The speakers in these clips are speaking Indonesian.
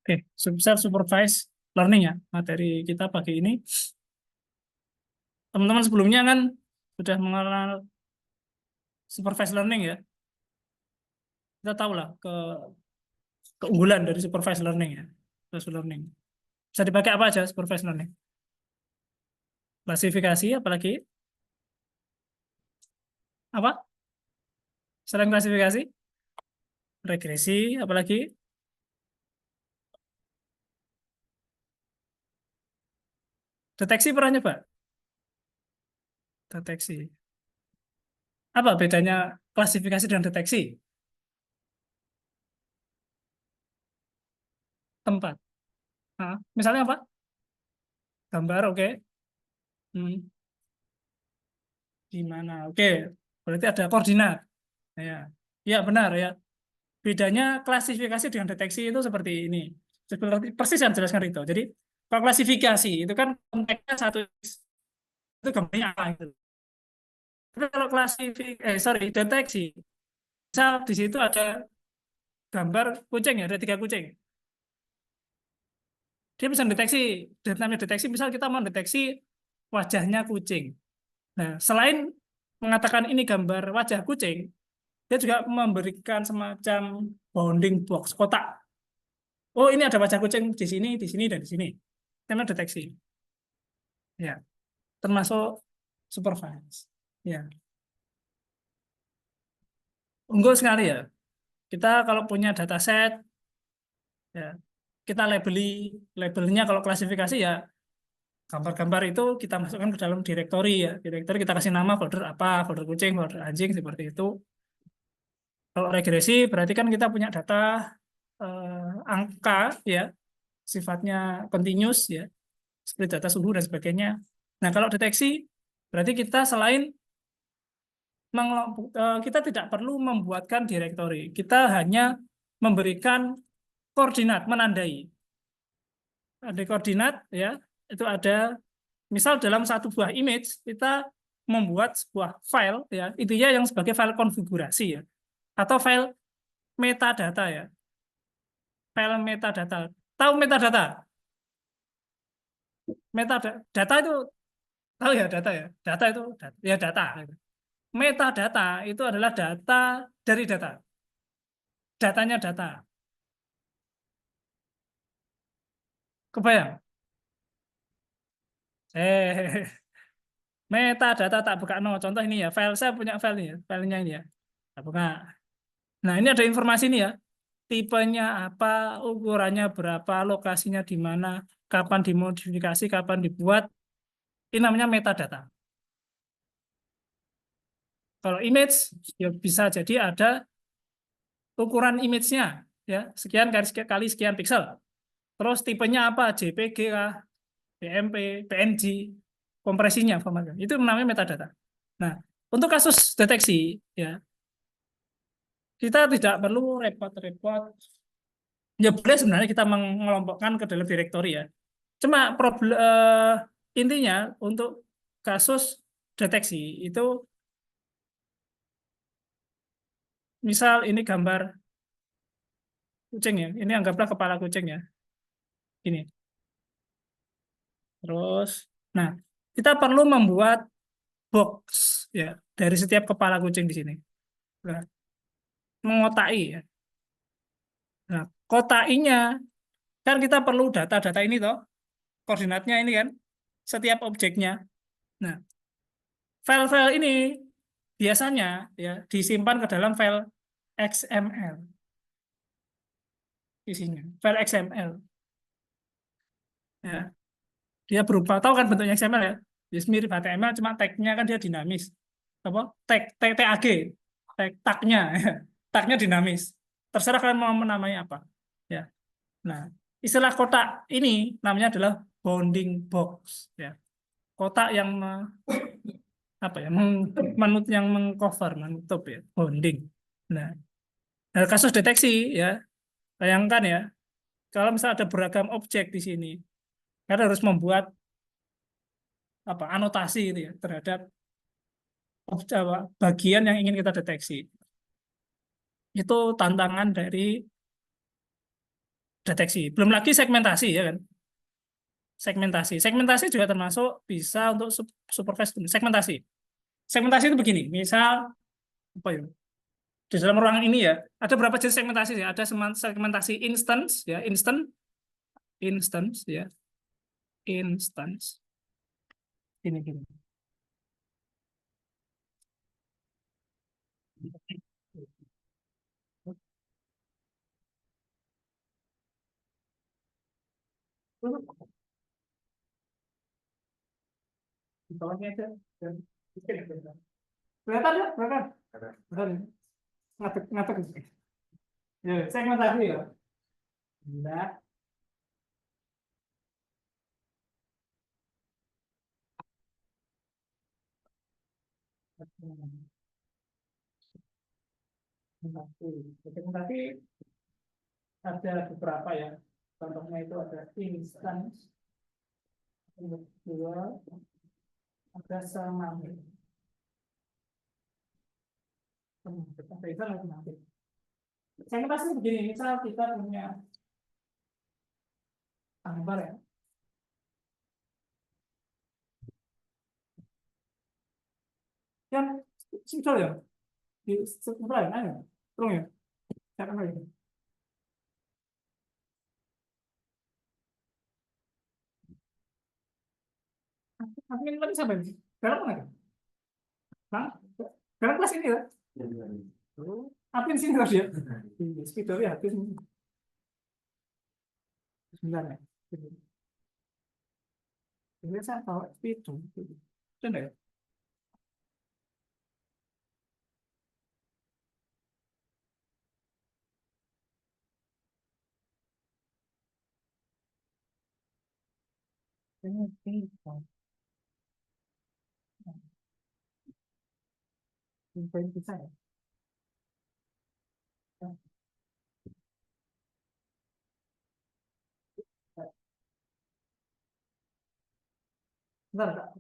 Oke, self supervised learning ya. Materi kita pagi ini. Teman-teman sebelumnya kan sudah mengenal supervised learning ya. Kita tahu lah keunggulan dari supervised learning ya. Supervised learning. Bisa dipakai apa aja supervised learning? Klasifikasi, apalagi apa? Selain klasifikasi, regresi, apalagi deteksi pernah nyoba? Deteksi. Apa bedanya klasifikasi dan deteksi? Tempat. Nah, misalnya apa? Gambar, oke. Hmm, di mana? Oke. Berarti ada koordinat. Ya, ya benar ya. Bedanya klasifikasi dengan deteksi itu seperti ini. Seperti persis yang jelaskan Rito. Jadi kalau klasifikasi itu kan konteksnya satu itu gambarnya apa gitu. Tapi kalau deteksi, misal di situ ada gambar kucing ya, ada 3 kucing. Dia bisa deteksi, namanya deteksi. Misal kita mau deteksi wajahnya kucing. Nah, selain mengatakan ini gambar wajah kucing, dia juga memberikan semacam bounding box kotak. Oh, ini ada wajah kucing di sini, dan di sini. Karena deteksi. Ya, termasuk supervise. Ya, unggul sekali ya. Kita kalau punya dataset, ya, kita labelnya kalau klasifikasi ya gambar-gambar itu kita masukkan ke dalam direktori ya. Direktori kita kasih nama folder apa, folder kucing, folder anjing seperti itu. Kalau regresi berarti kan kita punya data angka ya, sifatnya continuous ya, seperti data suhu dan sebagainya. Nah, kalau deteksi berarti kita selain kita tidak perlu membuatkan direktori. Kita hanya memberikan koordinat, menandai. Ada koordinat ya, itu ada misal dalam satu buah image kita membuat sebuah file ya, intinya yang sebagai file konfigurasi ya, atau file metadata ya. File metadata. Tahu metadata? Metadata itu tahu ya data ya. Data itu ya data. Metadata itu adalah data dari data. Datanya data. Kebayang? Eh, metadata tak buka no. Contoh ini ya, file saya punya file ini ya, filenya ini ya. Tak buka. Nah, ini ada informasi ini ya. Tipenya apa, ukurannya berapa, lokasinya di mana, kapan dimodifikasi, kapan dibuat. Ini namanya metadata. Kalau image ya bisa jadi ada ukuran image-nya ya, sekian kali sekian pixel. Terus tipenya apa? JPG kah, PMP, PNG, kompresinya formatnya. Itu namanya metadata. Nah, untuk kasus deteksi ya, kita tidak perlu repot-repot. Ya boleh sebenarnya kita mengelompokkan ke dalam direktori ya. Cuma intinya untuk kasus deteksi itu misal ini gambar kucing ya. Ini anggaplah kepala kucing ya. Ini. Terus, nah kita perlu membuat box ya dari setiap kepala kucing di sini. Nah, mengotai ya. Nah, kotainya kan kita perlu data-data ini toh, koordinatnya ini kan, setiap objeknya. Nah, file-file ini biasanya ya disimpan ke dalam file XML isinya, file XML. Ya, dia berupa, tahu kan bentuknya XML ya? Dia mirip HTML, cuma tag-nya kan dia dinamis. Apa? TAG, tagnya, tagnya dinamis. Terserah kalian mau menamai apa. Ya. Nah, istilah kotak ini namanya adalah bounding box. Ya, kotak yang apa ya, yang mengcover, menutup ya, bounding. Nah, kasus deteksi ya, bayangkan ya, kalau misalnya ada beragam objek di sini, kita harus membuat apa anotasi itu ya terhadap bagian yang ingin kita deteksi. Itu tantangan dari deteksi. Belum lagi segmentasi ya kan. Segmentasi juga termasuk bisa untuk supervised segmentasi. Segmentasi itu begini, misal apa ya? Di dalam ruangan ini ya, ada berapa jenis segmentasi ya? Ada segmentasi instance ya, instance ya, instance. Gini. Di bawahnya aja. Kelihatan ya? Kelihatan? Kelihatan. Ngadek. Ya, segmentasi ya. Nah, segmentasi ada beberapa ya. Contohnya itu ada instance, dua, ada semangat. Segmentasi begini, misal kita punya gambar ya. Kan misal ya, di sebentar ya, terus ya. Saya akan lagi. Tapi ini tadi sampai dalam mana? Hah? Dalam kelas ini ya? Tapi di sini terus ya? Speedo ya, habis ini. Sebentar ya. Ini saya bawa speedo. Sudah ya? Ini bisa ya? Bentar, Kak.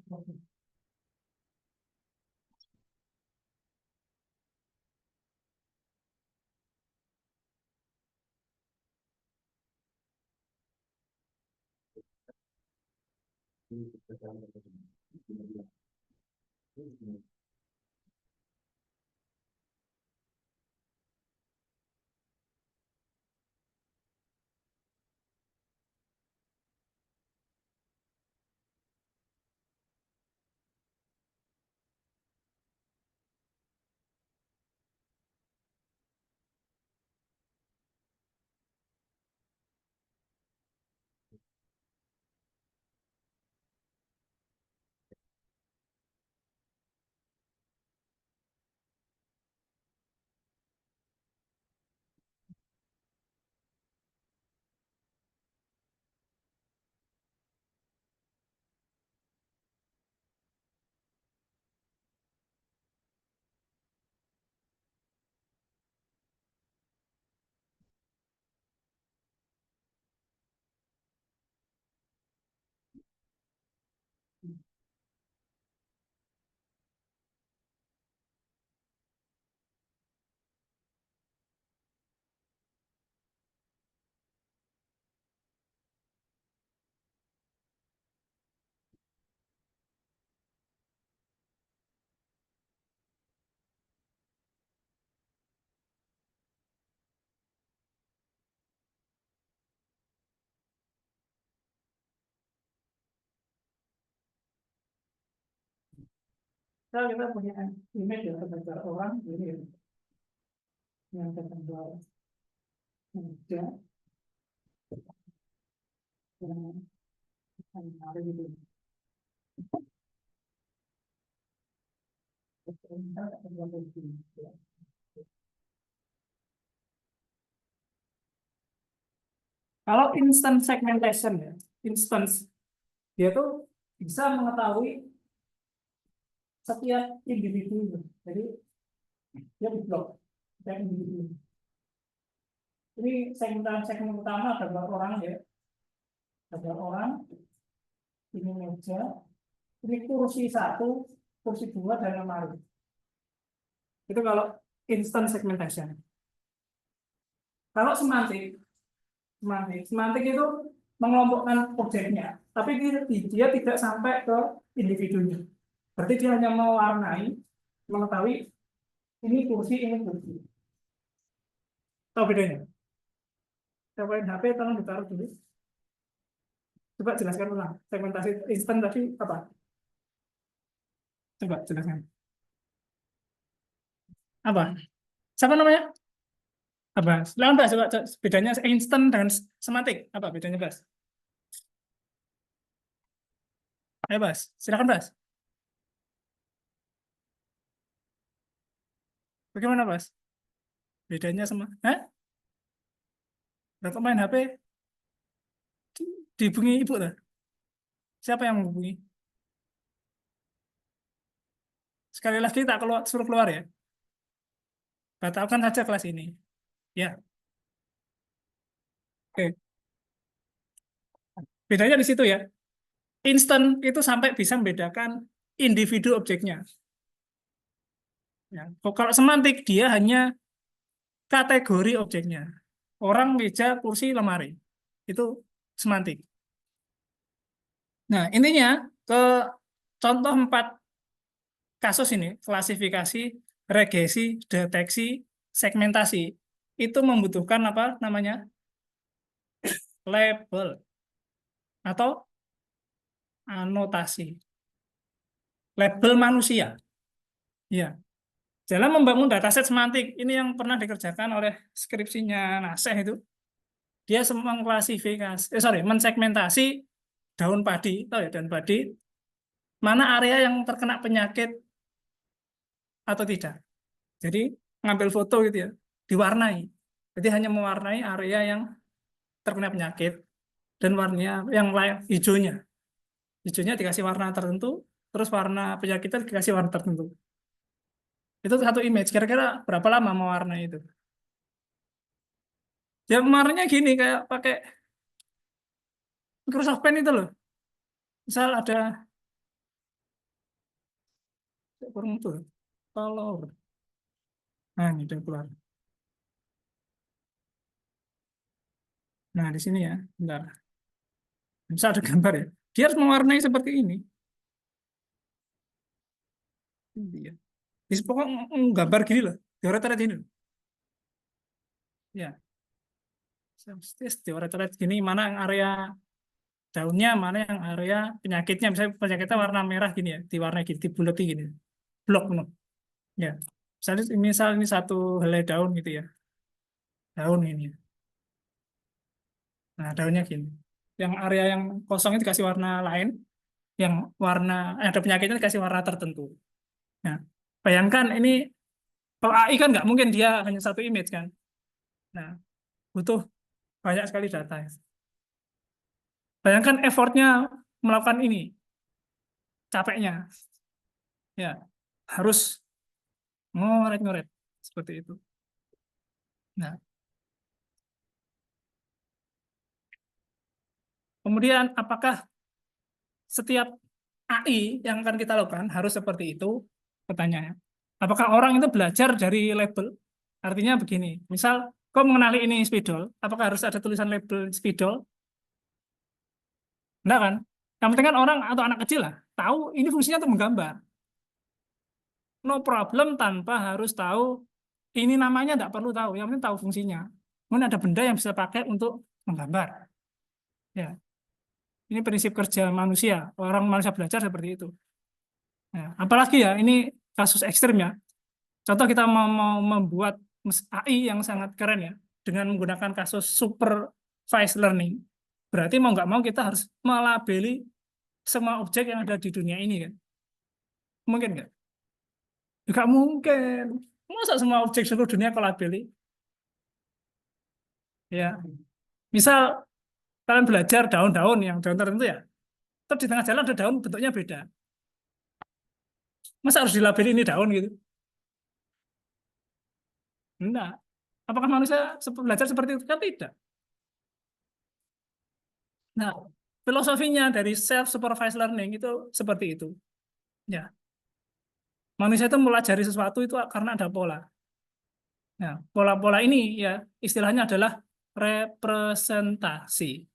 Kalau kita punya image ya tentang orang, ini yang tentang meja, yang ada gitu. Kalau instant segmentation ya, instance dia tuh bisa mengetahui setiap individu. Jadi dia di blok setiap individu. Ini segmen pertama ada berapa orang ya? Ada orang, ini meja, ini kursi satu, kursi dua dan lemari. Itu kalau instant segmentation. Kalau semantik Semantik itu mengelompokkan objeknya, tapi dia tidak sampai ke individunya. Berarti dia hanya mewarnai, mengetahui ini kursi, ini kursi. Tahu bedanya? Cobain HP, tolong ditaruh dulu. Coba jelaskan ulang. Segmentasi instan tadi apa? Coba jelaskan. Apa? Siapa namanya? Apa? Silakan Bas, coba bedanya instan dengan semantik. Apa bedanya, Bas? Ayo, Bas. Silakan, Bas. Bagaimana, Bas? Bedanya sama? Hah? Berapa main HP? Dihubungi ibu tuh. Siapa yang menghubungi? Sekali lagi tak keluar, suruh keluar ya. Batalkan saja kelas ini. Ya, oke. Bedanya di situ ya. Instant itu sampai bisa membedakan individu objeknya. Ya. Kalau semantik dia hanya kategori objeknya. Orang, meja, kursi, lemari. Itu semantik. Nah, intinya ke contoh 4 kasus ini, klasifikasi, regresi, deteksi, segmentasi, itu membutuhkan apa namanya? Label atau anotasi. Label manusia. Ya. Dalam membangun dataset semantik, ini yang pernah dikerjakan oleh skripsinya Naseh itu, dia mengklasifikasi, mensegmentasi daun padi, tahu ya daun padi, mana area yang terkena penyakit atau tidak. Jadi ngambil foto gitu ya, diwarnai. Jadi hanya mewarnai area yang terkena penyakit dan warnanya yang lain hijaunya. Hijaunya dikasih warna tertentu, terus warna penyakitnya dikasih warna tertentu. Itu satu image. Kira-kira berapa lama mewarnai itu? Ya warnanya gini kayak pakai Microsoft Paint itu loh. Misal ada kurang itu color. Nah, ini udah keluar. Nah, di sini ya. Bentar. Bisa ada gambar ya. Dia harus mewarnai seperti ini. Iya. Di pokoknya gambar gini loh. Dioret-oret gini loh. Ya. Dioret-oret gini mana yang area daunnya, mana yang area penyakitnya. Misalnya penyakitnya warna merah gini ya. Diwarnai gini, dibuleti gini. Blok penuh. Ya. Misal ini satu helai daun gitu ya. Daun ini. Nah, daunnya gini. Yang area yang kosong itu dikasih warna lain, yang warna ada penyakitnya dikasih warna tertentu. Nah, bayangkan ini kalau AI kan nggak mungkin dia hanya satu image kan. Nah, butuh banyak sekali data. Bayangkan effortnya melakukan ini, capeknya. Ya, harus ngoret-ngoret seperti itu. Nah, kemudian apakah setiap AI yang akan kita lakukan harus seperti itu? Pertanyaannya. Apakah orang itu belajar dari label? Artinya begini, misal kau mengenali ini spidol, apakah harus ada tulisan label spidol? Enggak kan? Yang penting kan orang atau anak kecil lah, tahu ini fungsinya untuk menggambar. No problem tanpa harus tahu ini namanya, enggak perlu tahu, yang penting tahu fungsinya. Kemudian ada benda yang bisa pakai untuk menggambar. Ya, ini prinsip kerja manusia. Orang manusia belajar seperti itu. Ya, apalagi ya, ini kasus ekstrim ya. Contoh kita mau membuat AI yang sangat keren ya, dengan menggunakan kasus supervised learning. Berarti mau nggak mau kita harus melabeli semua objek yang ada di dunia ini kan. Mungkin nggak? Nggak mungkin. Masa semua objek seluruh dunia kau labeli? Ya, misal kalian belajar daun-daun yang daun tertentu ya, terus di tengah jalan ada daun bentuknya beda. Masa harus dilabeli ini daun gitu? Enggak. Apakah manusia belajar seperti itu? Kan tidak. Nah, filosofinya dari self-supervised learning itu seperti itu. Ya, manusia itu mempelajari sesuatu itu karena ada pola. Nah, pola-pola ini ya istilahnya adalah representasi.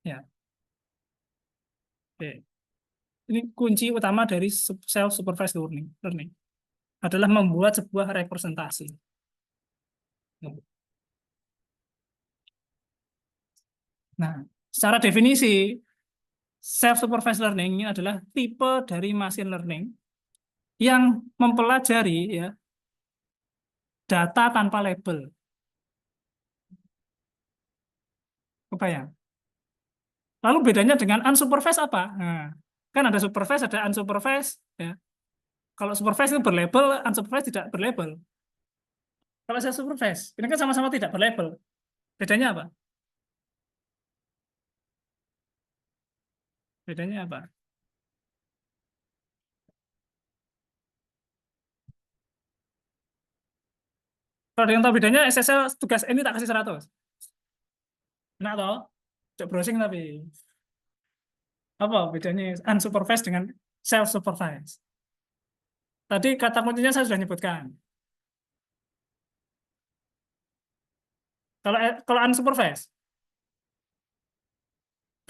Ya, oke. Ini kunci utama dari self supervised learning adalah membuat sebuah representasi. Nah, secara definisi self supervised learning ini adalah tipe dari machine learning yang mempelajari ya data tanpa label. Kebayang? Lalu bedanya dengan unsupervised apa? Nah, kan ada supervised, ada unsupervised. Ya. Kalau supervised itu berlabel, unsupervised tidak berlabel. Kalau saya supervised, ini kan sama-sama tidak berlabel. Bedanya apa? Bedanya apa? Kalau ada yang tahu bedanya, SSL tugas ini tak kasih 100. Enak toh? Cek browsing tapi. Apa bedanya unsupervised dengan self-supervised? Tadi kata kuncinya saya sudah nyebutkan. Kalau unsupervised,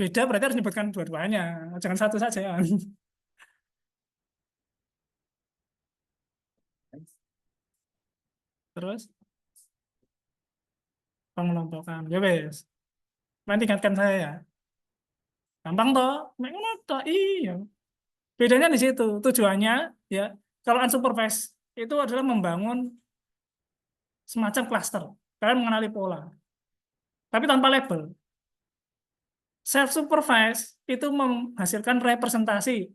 beda berarti harus menyebutkan dua-duanya. Jangan satu saja. Terus pengelompokan. Ya wes. Nanti ingatkan saya ya. Gampang toh? Mek ngono toh. Iya. Bedanya di situ. Tujuannya ya kalau unsupervised itu adalah membangun semacam cluster. Kalian mengenali pola, tapi tanpa label. Self supervised itu menghasilkan representasi.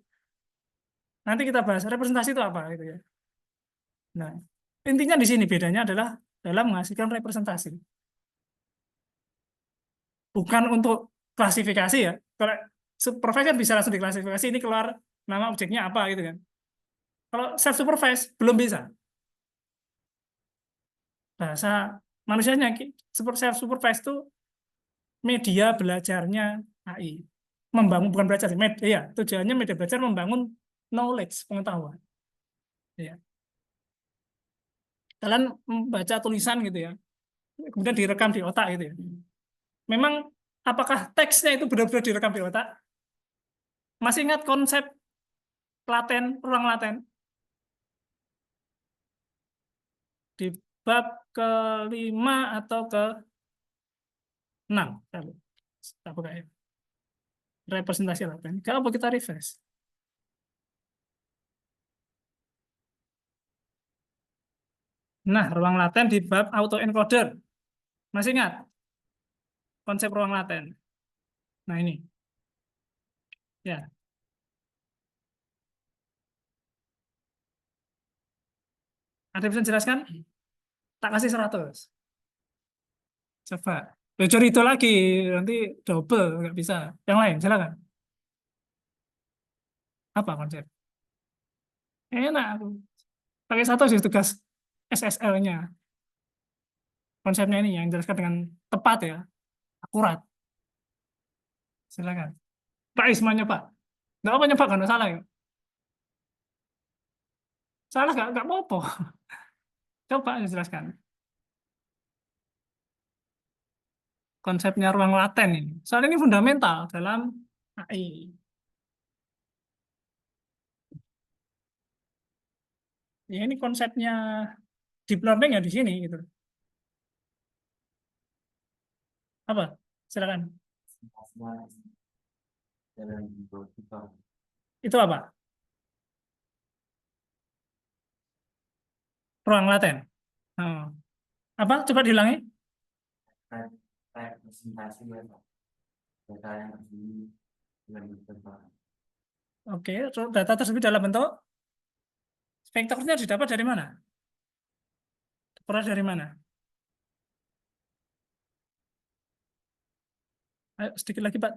Nanti kita bahas representasi itu apa gitu ya. Nah, intinya di sini bedanya adalah dalam menghasilkan representasi. Bukan untuk klasifikasi ya. Kalau supervised kan bisa langsung diklasifikasi ini keluar nama objeknya apa gitu kan. Kalau self supervised belum bisa. Bahasa manusianya self supervised itu media belajarnya AI. Membangun bukan belajar, media, tujuannya media belajar membangun knowledge, pengetahuan. Ya. Kalian membaca tulisan gitu ya, kemudian direkam di otak gitu ya. Memang apakah teksnya itu benar-benar direkam di otak? Masih ingat konsep laten, ruang laten? Di bab kelima atau ke-6. Kita buka ya. Representasi laten. Kalau kita refresh. Nah, ruang laten di bab autoencoder. Masih ingat konsep ruang laten? Nah, ini. Ya, ada yang bisa jelaskan? Tak kasih 100. Coba. Belajar itu lagi, nanti double, nggak bisa. Yang lain, silakan. Apa konsep? Enak aku. Pakai satu sih tugas SSL-nya. Konsepnya ini yang jelaskan dengan tepat ya, akurat. Silakan. Pak Isma Pak. Nggak apa nyoba kan salah ya. Salah nggak apa-apa. Coba dijelaskan. Konsepnya ruang laten ini. Soalnya ini fundamental dalam AI. Ya ini konsepnya deep learning ya di sini gitu. Apa? Silakan. Itu apa? Ruang laten. Oh. Apa? Coba diulangi. Oke, data tersebut dalam bentuk vektornya didapat dari mana? Peroleh dari mana? Ayo, sedikit lagi, Pak.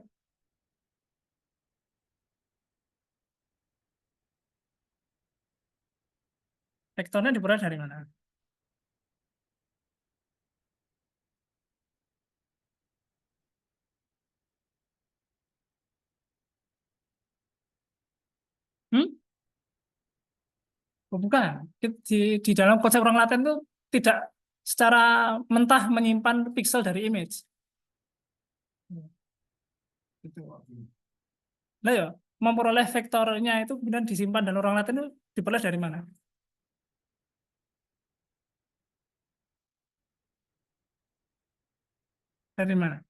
Vektornya diperoleh dari mana? Hmm? Oh, bukan. Di dalam konsep ruang laten itu tidak secara mentah menyimpan pixel dari image. Gitu. Nah ya, memperoleh vektornya itu kemudian disimpan dan orang Latin itu diperoleh dari mana? Dari mana?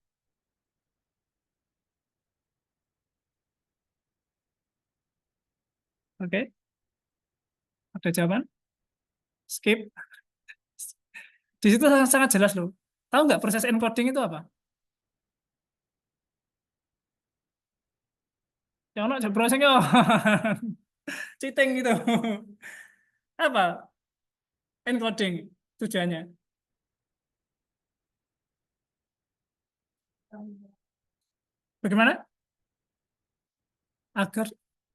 Oke, ada jawaban? Skip. Di situ sangat, sangat jelas loh. Tahu nggak proses encoding itu apa? Yang ono browsing yo. Cheating gitu. Apa encoding tujuannya? Bagaimana? Agar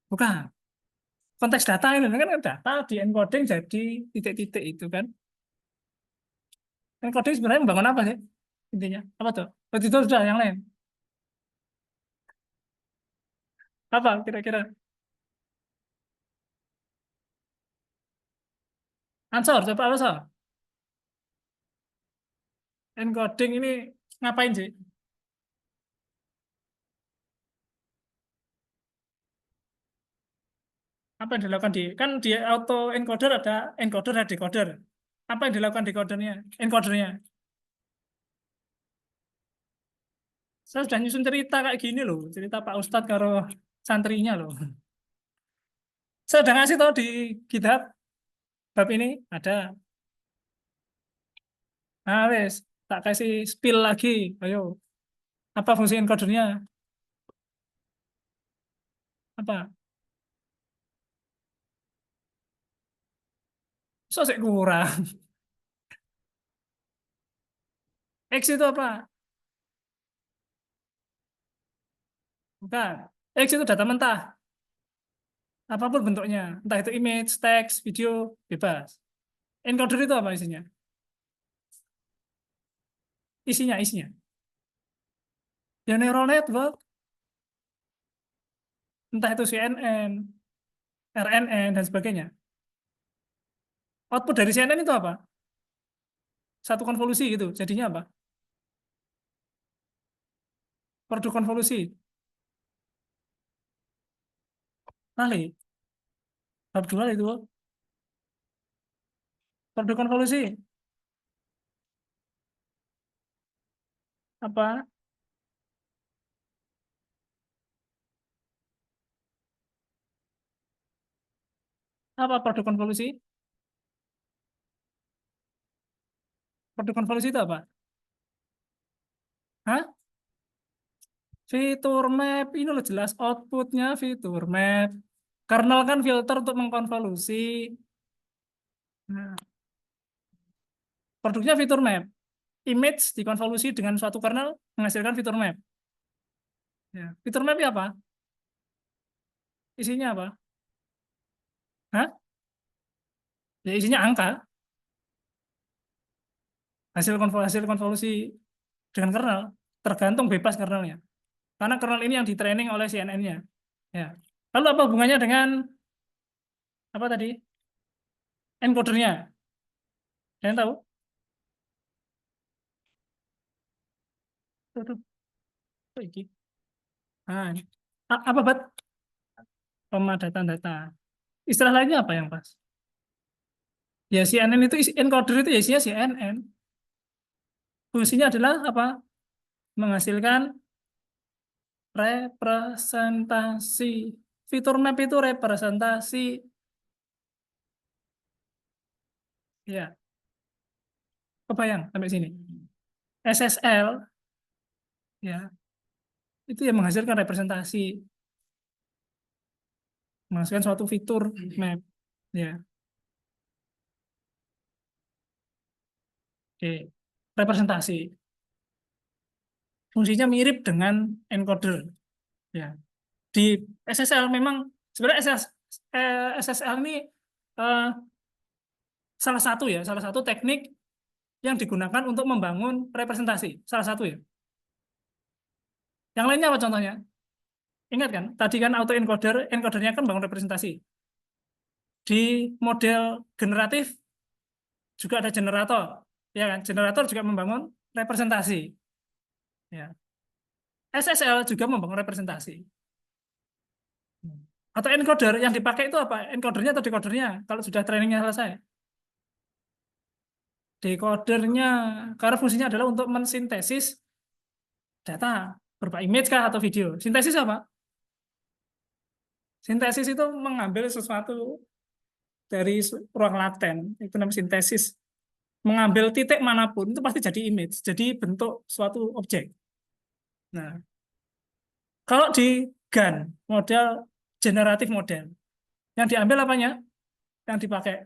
bukan konteks data ini kan data di encoding jadi titik-titik itu kan. Encoding sebenarnya membangun apa sih intinya? Apa tuh? Oh, itu sudah yang lain. Apa kira-kira? Ansor, coba apa so? Encoding ini ngapain sih? Apa yang dilakukan kan di auto encoder ada encoder dan decoder. Apa yang dilakukan decodernya? Encodernya. Saya sudah nyusun cerita kayak gini loh, cerita Pak Ustadz karo santrinya loh. Saya udah ngasih tahu di GitHub bab ini ada. Nah, wes, tak kasih spill lagi. Ayo, apa fungsi encodernya? Apa? So sih kurang. X itu apa? Bukan. X itu data mentah, apapun bentuknya, entah itu image, teks, video, bebas. Encoder itu apa isinya? Isinya. Ya neural network, entah itu CNN, RNN, dan sebagainya. Output dari CNN itu apa? Satu konvolusi gitu. Jadinya apa? Produk konvolusi. Kali. Bab 2 itu. Produk konvolusi. Apa? Apa produk konvolusi? Produk konvolusi itu apa? Hah? Fitur map. Ini loh jelas outputnya fitur map. Kernel kan filter untuk mengkonvolusi. Nah, produknya fitur map. Image dikonvolusi dengan suatu kernel menghasilkan fitur map. Ya. Fitur map apa? Isinya apa? Hah? Ya isinya angka. Hasil konvolusi dengan kernel. Tergantung bebas kernelnya. Karena kernel ini yang di-training oleh CNN-nya. Ya. Lalu apa hubungannya dengan apa tadi? Encodernya. Ada yang tahu? Tuh, tuh. Tuh, iki. Nah, ini. Apa bat? Pemadatan data. Istilah lainnya apa yang pas? Ya CNN itu encoder itu ya isinya CNN. Fungsinya adalah apa? Menghasilkan representasi. Fitur map itu representasi. Ya, kebayang sampai sini. SSL ya, itu yang menghasilkan representasi, menghasilkan suatu fitur map. Ya, oke. Representasi. Fungsinya mirip dengan encoder. Ya. Di SSL memang sebenarnya SSL ini eh, salah satu teknik yang digunakan untuk membangun representasi. Salah satu ya. Yang lainnya apa contohnya? Ingat kan? Tadi kan auto encoder, encodernya kan bangun representasi. Di model generatif juga ada generator. Ya kan? Generator juga membangun representasi. Ya. SSL juga membangun representasi. Atau encoder yang dipakai itu apa? Encodernya atau decodernya? Kalau sudah trainingnya selesai. Decodernya, karena fungsinya adalah untuk mensintesis data berupa image kah atau video. Sintesis apa? Sintesis itu mengambil sesuatu dari ruang laten. Itu namanya sintesis. Mengambil titik manapun itu pasti jadi image, jadi bentuk suatu objek. Nah, kalau di GAN, model generatif model, yang diambil apanya? Yang dipakai.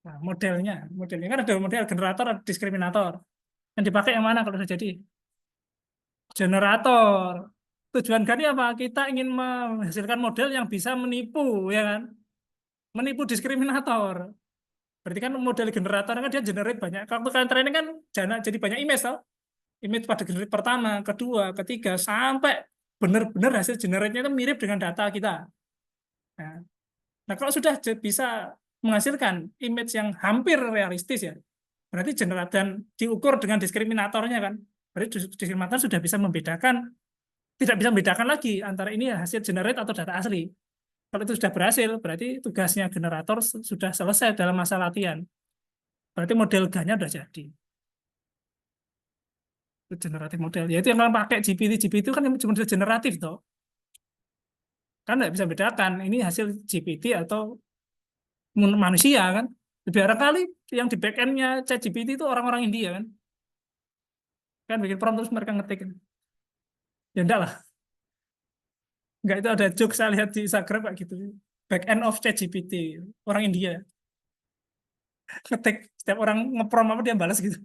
Nah, modelnya kan ada model generator, ada diskriminator. Yang dipakai yang mana kalau sudah jadi? Generator. Tujuan GAN ini apa? Kita ingin menghasilkan model yang bisa menipu, ya kan? Menipu diskriminator. Berarti kan model generator kan dia generate banyak. Kalau kalian training kan jadi banyak image, toh. Image pada generate pertama, kedua, ketiga, sampai benar-benar hasil generate-nya itu mirip dengan data kita. Nah, nah, kalau sudah bisa menghasilkan image yang hampir realistis ya, berarti generate dan diukur dengan diskriminatornya kan. Berarti diskriminator sudah bisa membedakan, tidak bisa membedakan lagi antara ini hasil generate atau data asli. Kalau itu sudah berhasil, berarti tugasnya generator sudah selesai dalam masa latihan. Berarti model GAN-nya sudah jadi. Itu generatif model. Ya itu yang kalau pakai GPT itu kan cuma generatif toh. Kan nggak bisa bedakan ini hasil GPT atau manusia kan. Lebih barangkali yang di back end-nya ChatGPT itu orang-orang India kan. Kan bikin prompt terus mereka ngetik. Ya enggak lah. Enggak, itu ada joke saya lihat di Instagram kayak gitu. Back end of ChatGPT. Orang India. Ngetik. Setiap orang ngeprompt apa dia balas gitu.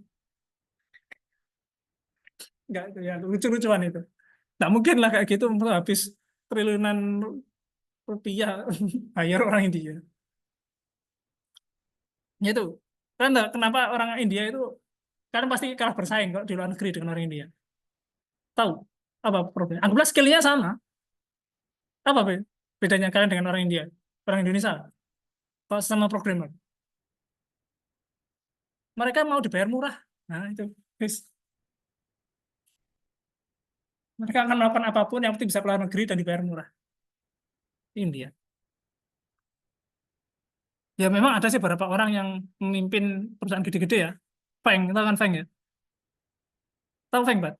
Enggak, itu ya lucu-lucuan itu. Nggak mungkin lah kayak gitu habis triliunan rupiah bayar orang India. Ya itu. Kan kenapa orang India itu kan pasti kalah bersaing kok di luar negeri dengan orang India. Tahu apa problemnya? Anggaplah skillnya sama. Apa bedanya kalian dengan orang India? Orang Indonesia? Kalau sama programmer. Mereka mau dibayar murah. Nah itu. Guys. Mereka akan melakukan apapun yang penting bisa keluar negeri dan dibayar murah. India. Ya memang ada sih beberapa orang yang memimpin perusahaan gede-gede ya. Feng, tahu kan Feng ya? Tahu Feng, Pak?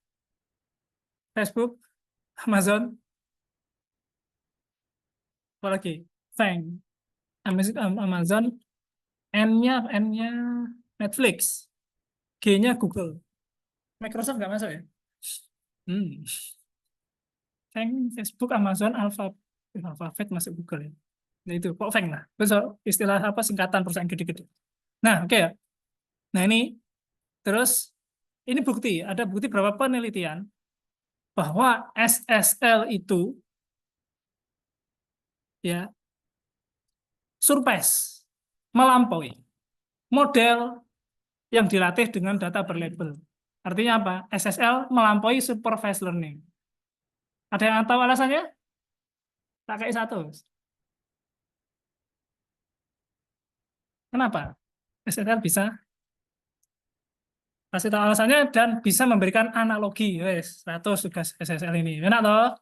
Facebook, Amazon, apalagi Feng, Amazon, N-nya Netflix, G-nya Google, Microsoft nggak masuk ya? Hmm. Feng, Facebook, Amazon, Alphabet masuk Google ya. Nah itu, kok Feng lah. Terus istilah apa singkatan perusahaan gede-gede. Nah, oke ya. Nah ini, terus ini bukti, ada bukti berapa penelitian bahwa SSL itu ya surpass, melampaui model yang dilatih dengan data berlabel. Artinya apa? SSL melampaui supervised learning. Ada yang tahu alasannya? Tak kayak satu. Kenapa? SSL bisa kasih tahu alasannya dan bisa memberikan analogi. Wes, 100 tugas SSL ini. Enak toh?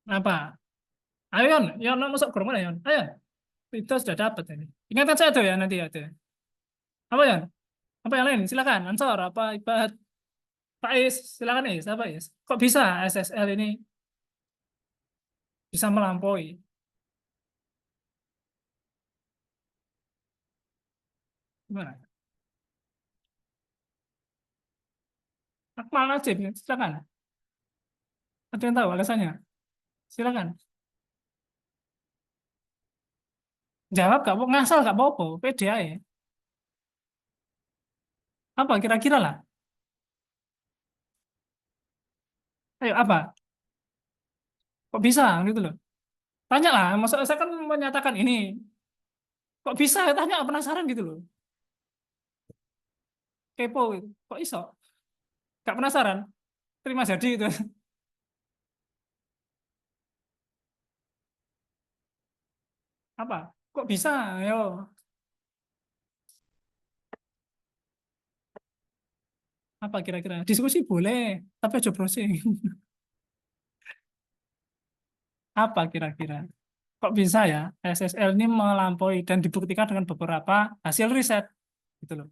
Apa? Ayo, Yon. Yon, masuk ke rumah, Yon. Ayo. Itu sudah dapat ini. Ingatkan saya tuh ya nanti ya. Tuh. Apa, Yon? Apa yang lain? Silakan. Ansor, apa, Ibat, Pak Is. Silakan, Is. Apa, Is? Kok bisa SSL ini bisa melampaui? Gimana? Akmal Najib, silakan. Ada yang tahu alasannya? Silakan. Jawab gak apa ngasal gak apa-apa, pede aja. Apa kira-kira lah? Ayo apa? Kok bisa gitu loh? Tanya lah, masa saya kan menyatakan ini. Kok bisa? Tanya penasaran gitu loh. Kepo gitu. Kok iso? Gak penasaran? Terima jadi itu. Apa? Kok bisa? Ayo. Apa kira-kira? Diskusi boleh, tapi aja browsing. Apa kira-kira? Kok bisa ya SSL ini melampaui dan dibuktikan dengan beberapa hasil riset gitu loh.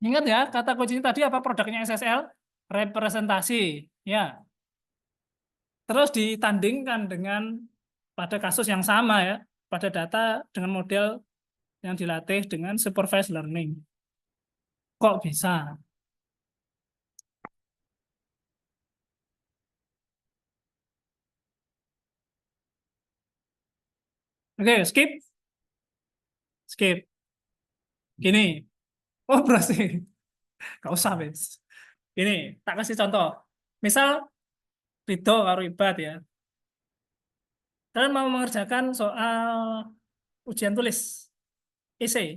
Ingat ya kata kuncinya tadi apa produknya SSL? Representasi. Ya, terus ditandingkan dengan pada kasus yang sama ya, pada data dengan model yang dilatih dengan supervised learning. Kok bisa? Oke, skip, skip. Gini, oh berarti nggak usah, wes. Gini, tak kasih contoh. Misal Ridho karo Ibad ya. Kalian mau mengerjakan soal ujian tulis, essay,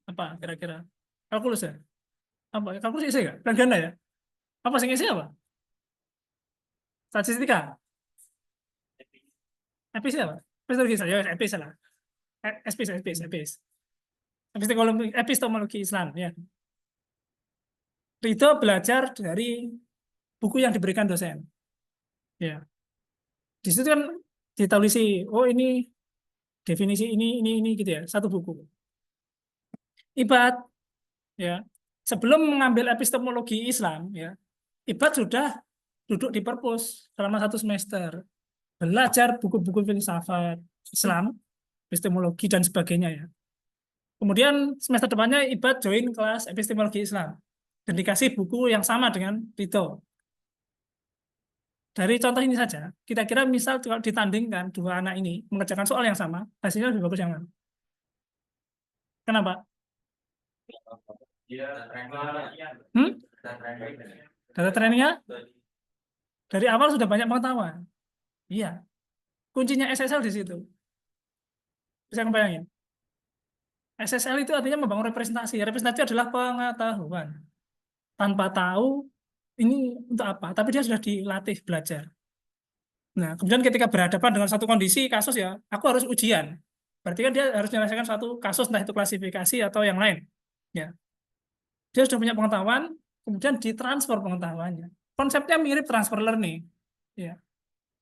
apa kira-kira? Kalkulus ya? Apa? Kalkulus essay nggak? Kan ganda ya? Apa sih essay apa? Statistika? EPIS apa? Epistemologi Islam, ya EPIS lah. EPIS, EPIS, EPIS. Epistemologi Islam, ya. Ridho belajar dari buku yang diberikan dosen. Ya, di situ kan ditulisi, oh ini definisi ini gitu ya, satu buku. Ibad, ya, sebelum mengambil epistemologi Islam, ya, Ibad sudah duduk di perpus selama 1 semester, belajar buku-buku filsafat Islam, epistemologi dan sebagainya ya. Kemudian semester depannya Ibad join kelas epistemologi Islam dan dikasih buku yang sama dengan Ridho. Dari contoh ini saja, kira-kira misal kalau ditandingkan dua anak ini mengerjakan soal yang sama, hasilnya lebih bagus yang mana? Kenapa? Hmm? Data trainingnya dari awal sudah banyak pengetahuan. Iya, kuncinya SSL di situ. Bisa ngebayangin? SSL itu artinya membangun representasi. Representasi adalah pengetahuan. Tanpa tahu ini untuk apa, tapi dia sudah dilatih belajar. Nah, kemudian ketika berhadapan dengan satu kondisi kasus ya, aku harus ujian. Berarti kan dia harus menyelesaikan satu kasus, entah itu klasifikasi atau yang lain. Ya, dia sudah punya pengetahuan, kemudian ditransfer pengetahuannya. Konsepnya mirip transfer learning. Ya,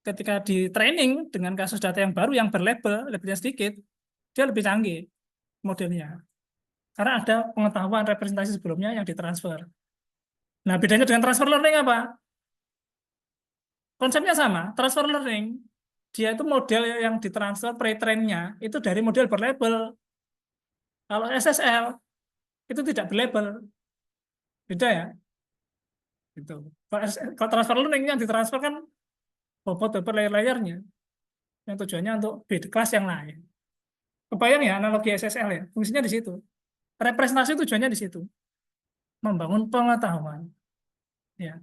ketika di training dengan kasus data yang baru yang berlabel, labelnya sedikit, dia lebih canggih modelnya. Karena ada pengetahuan representasi sebelumnya yang ditransfer. Nah, bedanya dengan transfer learning apa? Konsepnya sama, transfer learning. Dia itu model yang ditransfer pre-trainnya itu dari model berlabel. Kalau SSL itu tidak berlabel, beda ya. Gitu. Kalau transfer learning yang ditransfer kan bobot layer-layernya yang tujuannya untuk beda kelas yang lain. Kebayang ya analogi SSL ya, fungsinya di situ. Representasi tujuannya di situ, membangun pengetahuan. Ya,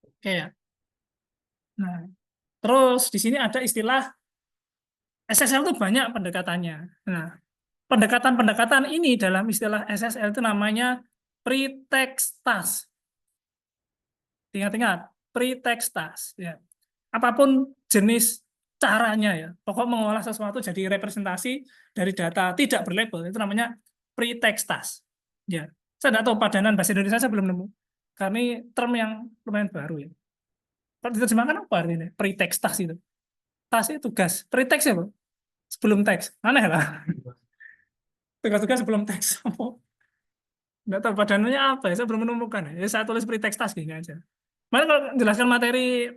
oke ya. Nah, terus di sini ada istilah SSL itu banyak pendekatannya. Nah, pendekatan-pendekatan ini dalam istilah SSL itu namanya pretext task. Ingat-ingat, pretext task. Ya. Apapun jenis caranya ya, pokok mengolah sesuatu jadi representasi dari data tidak berlabel itu namanya pretext task. Ya, saya tidak tahu padanan bahasa Indonesia saya belum nemu. Karena ini term yang lumayan baru ya. Kalau diterjemahkan apa artinya? Pretext task itu. Task itu tugas. Pretext ya, Bro? Sebelum teks. Aneh lah. Tugas-tugas sebelum teks. Nggak tahu padanannya apa ya, saya belum menemukan ya. Saya tulis pretext task gini aja. Mana kalau menjelaskan materi,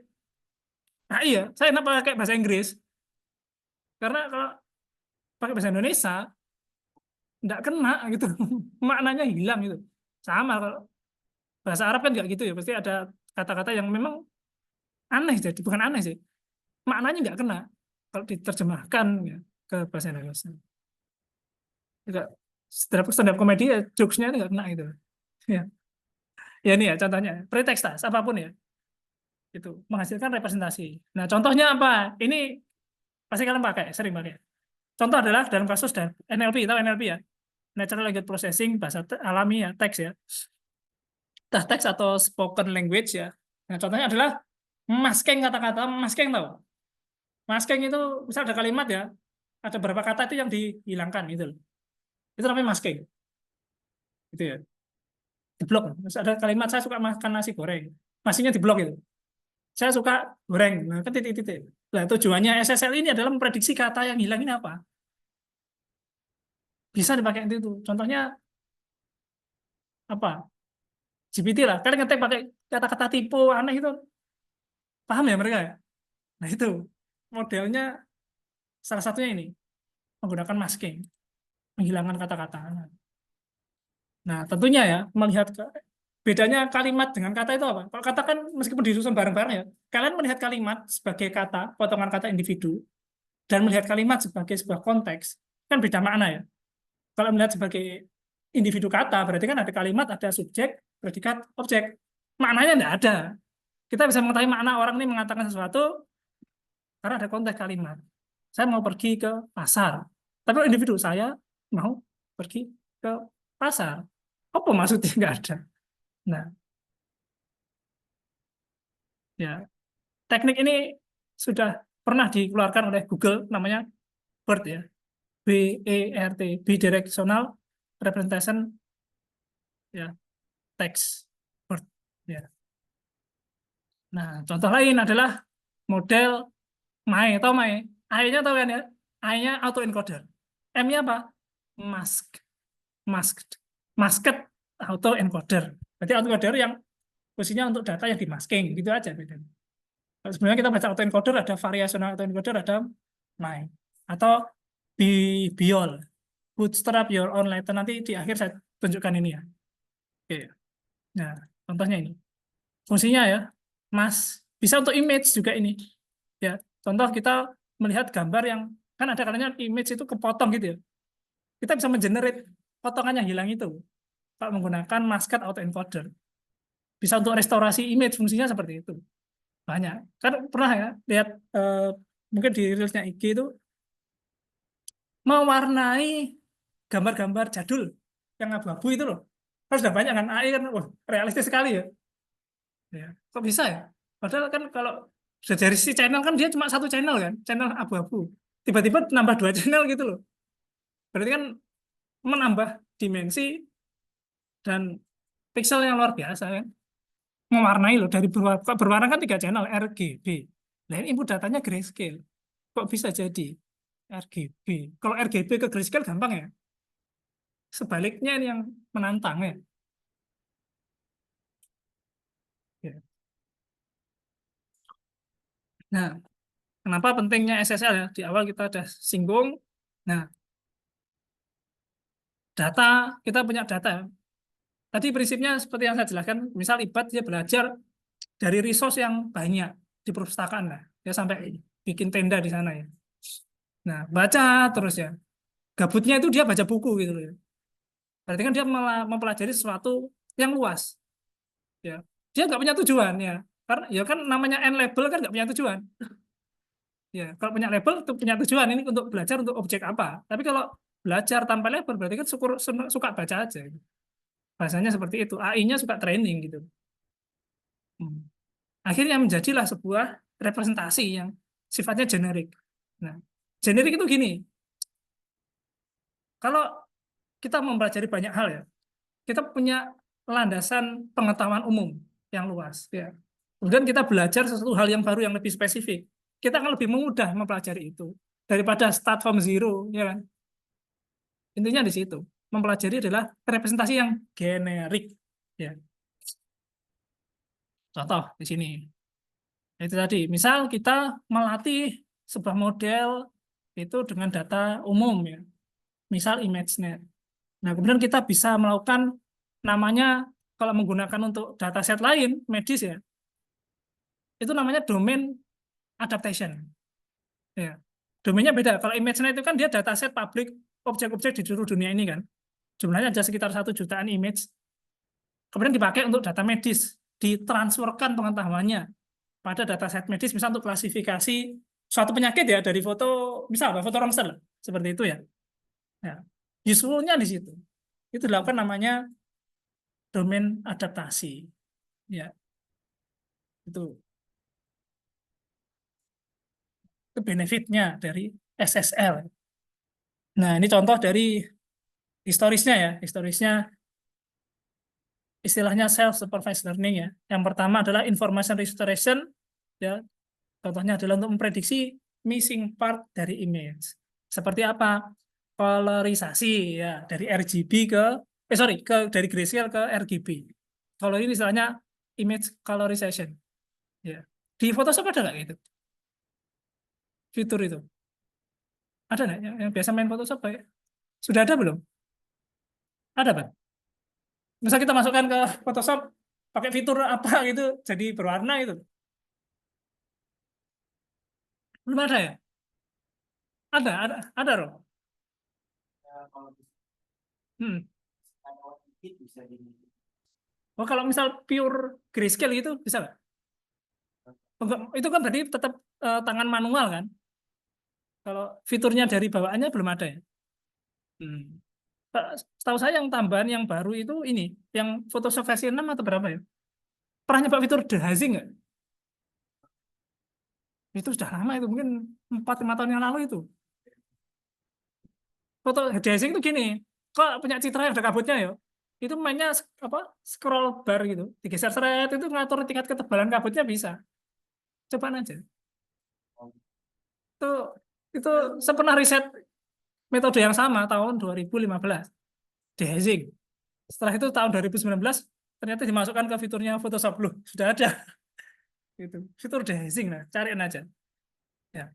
nah iya, saya enak pakai bahasa Inggris. Karena kalau pakai bahasa Indonesia, nggak kena gitu. Maknanya hilang gitu. Sama kalau bahasa Arab kan nggak gitu ya. Pasti ada kata-kata yang memang aneh, jadi bukan aneh sih. Maknanya nggak kena kalau diterjemahkan ya, ke bahasa Indonesia. Juga stand up komedi ya, jokes-nya nggak kena gitu. Ya, ya ini ya contohnya. Pretext task, apapun ya. Itu menghasilkan representasi. Nah, contohnya apa? Ini pasti kalian pakai, sering pakai. Contoh adalah dalam kasus dan NLP, tahu NLP ya? Natural Language Processing, bahasa alami ya, teks ya. Entah teks atau spoken language ya. Nah, contohnya adalah masking kata-kata, masking tahu. Masking itu misal ada kalimat ya, ada beberapa kata itu yang dihilangkan gitu loh. Itu namanya masking, gitu ya. Diblok. Terus ada kalimat saya suka makan nasi goreng. Nasinya diblok itu. Saya suka goreng. Nah, kan titik-titik. Nah, tujuannya SSL ini adalah memprediksi kata yang hilang ini apa. Bisa dipakai itu. Contohnya apa? GPT lah. Kalian ngetik pakai kata-kata tipe aneh itu. Paham ya mereka ya? Nah, itu modelnya salah satunya ini. Menggunakan masking. Menghilangkan kata-kata. Nah, tentunya ya, melihat bedanya kalimat dengan kata itu apa? Kalau kata kan meskipun disusun bareng-bareng ya, kalian melihat kalimat sebagai kata, potongan kata individu, dan melihat kalimat sebagai sebuah konteks, kan beda makna ya. Kalau melihat sebagai individu kata, berarti kan ada kalimat, ada subjek, predikat, objek. Maknanya tidak ada. Kita bisa mengetahui makna orang ini mengatakan sesuatu karena ada konteks kalimat. Saya mau pergi ke pasar. Tapi kalau individu, saya mau pergi ke pasar. Apa maksudnya? Nggak ada. Nah, ya, teknik ini sudah pernah dikeluarkan oleh Google, namanya BERT ya, BERT, Bidirectional Representation ya, Text BERT ya. Nah, contoh lain adalah model Mae, tahu Mae? AI-nya tahu kan ya? AI-nya autoencoder. M-nya apa? Mask, masked, masked autoencoder. Jadi autoencoder yang fungsinya untuk data yang dimasking, gitu aja bedanya. Sebenarnya kita baca autoencoder ada variational autoencoder, ada Mae atau Biol, bootstrap your own letter. Nanti di akhir saya tunjukkan ini ya. Oke. Nah, contohnya ini. Fungsinya ya, Mas, bisa untuk image juga ini. Ya, contoh kita melihat gambar yang kan ada kalanya image itu kepotong gitu ya. Kita bisa mengenerate potongan yang hilang itu kalau menggunakan masket autoencoder. Bisa untuk restorasi image, fungsinya seperti itu. Banyak. Kan pernah ya lihat mungkin di reelsnya IG itu mewarnai gambar-gambar jadul yang abu-abu itu loh. Kan sudah banyak kan AI kan, wah, realistis sekali ya. Ya, kok bisa ya? Padahal kan kalau sudah dari si channel kan dia cuma satu channel kan, channel abu-abu. Tiba-tiba nambah dua channel gitu loh. Berarti kan menambah dimensi dan pixel yang luar biasa kan. Mewarnai loh dari berwarna kan tiga channel RGB. Nah ini input datanya grayscale. Kok bisa jadi RGB? Kalau RGB ke grayscale gampang ya. Sebaliknya ini yang menantang ya. Ya. Nah, kenapa pentingnya SSL ya? Di awal kita udah singgung. Nah, data, kita punya data. Tadi prinsipnya seperti yang saya jelaskan, misal IBAT dia belajar dari resource yang banyak di perpustakaan lah. Dia sampai bikin tenda di sana ya. Nah, baca terus ya. Gabutnya itu dia baca buku gitu loh ya. Berarti kan dia malah mempelajari sesuatu yang luas. Ya, dia nggak punya tujuan ya. Karena ya kan namanya N label kan nggak punya tujuan. Ya, kalau punya label itu punya tujuan ini untuk belajar untuk objek apa. Tapi kalau belajar tanpa label berarti kan suka baca aja. Bahasanya seperti itu. AI-nya suka training gitu. Hmm. Akhirnya menjadilah sebuah representasi yang sifatnya generik. Nah, generik itu gini, kalau kita mempelajari banyak hal ya, kita punya landasan pengetahuan umum yang luas ya. Kemudian kita belajar sesuatu hal yang baru yang lebih spesifik. Kita akan lebih mudah mempelajari itu daripada start from zero, ya kan? Intinya di situ. Mempelajari adalah representasi yang generik, ya. Contoh di sini. Itu tadi, misal kita melatih sebuah model itu dengan data umum ya, misal ImageNet. Nah, kemudian kita bisa melakukan namanya kalau menggunakan untuk dataset lain medis ya, itu namanya domain adaptation. Ya, domainnya beda. Kalau ImageNet itu kan dia dataset publik objek-objek di seluruh dunia ini kan, jumlahnya ada sekitar 1 jutaan image. Kemudian dipakai untuk data medis, ditransferkan pengetahuannya pada dataset medis, misal untuk klasifikasi suatu penyakit ya dari foto, misal foto rongsel, seperti itu ya. Ya. Useful-nya di situ. Itu dilakukan namanya domain adaptasi. Ya. Itu benefitnya dari SSL. Nah, ini contoh dari historisnya ya. Historisnya istilahnya self supervised learning ya. Yang pertama adalah information restoration ya. Contohnya adalah untuk memprediksi missing part dari image. Seperti apa? Polarisasi ya, dari RGB ke dari grayscale ke RGB. Kalau ini istilahnya image colorization ya. Di Photoshop ada nggak gitu? Fitur itu. Ada nggak yang biasa main Photoshop Pak? Sudah ada belum? Ada, Pak. Misal kita masukkan ke Photoshop pakai fitur apa gitu jadi berwarna itu. Belum ada ya? Ada loh. Hmm. Oh, kalau misal pure grayscale itu bisa nggak? Enggak, itu kan berarti tetap tangan manual kan? Kalau fiturnya dari bawaannya belum ada ya? Hmm. Setahu saya yang tambahan yang baru itu ini, yang Photoshop versi 6 atau berapa ya? Pernah nyoba fitur dehazing nggak? Itu sudah lama itu, mungkin 4-5 tahun yang lalu itu. Foto dehazing itu gini, kok punya citra yang ada kabutnya ya? Itu mainnya apa? Scroll bar gitu, digeser seret itu ngatur tingkat ketebalan kabutnya bisa. Coba aja. Itu itu saya pernah riset metode yang sama tahun 2015, dehazing. Setelah itu tahun 2019 ternyata dimasukkan ke fiturnya Photoshop loh, sudah ada itu. Fitur dehazing lah, cariin aja. Ya.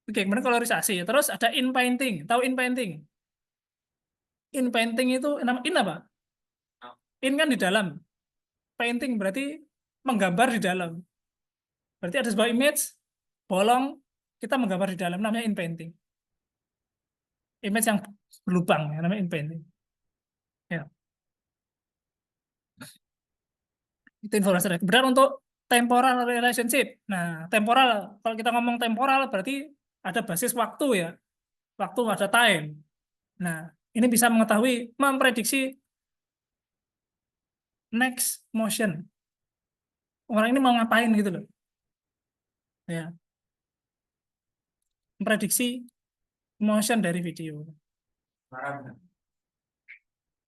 Oke, kemudian kolorisasi. Terus ada inpainting. Tahu inpainting? Inpainting itu in apa? In kan di dalam. Painting berarti menggambar di dalam. Berarti ada sebuah image bolong, kita menggambar di dalam, namanya inpainting. Image yang berlubang ya, namanya inpainting. Ya, itu informasi. Kemudian untuk temporal relationship. Nah, temporal, kalau kita ngomong temporal berarti ada basis waktu ya. Waktu ada time. Nah, ini bisa mengetahui, memprediksi next motion. Orang ini mau ngapain gitu loh. Ya, memprediksi motion dari video.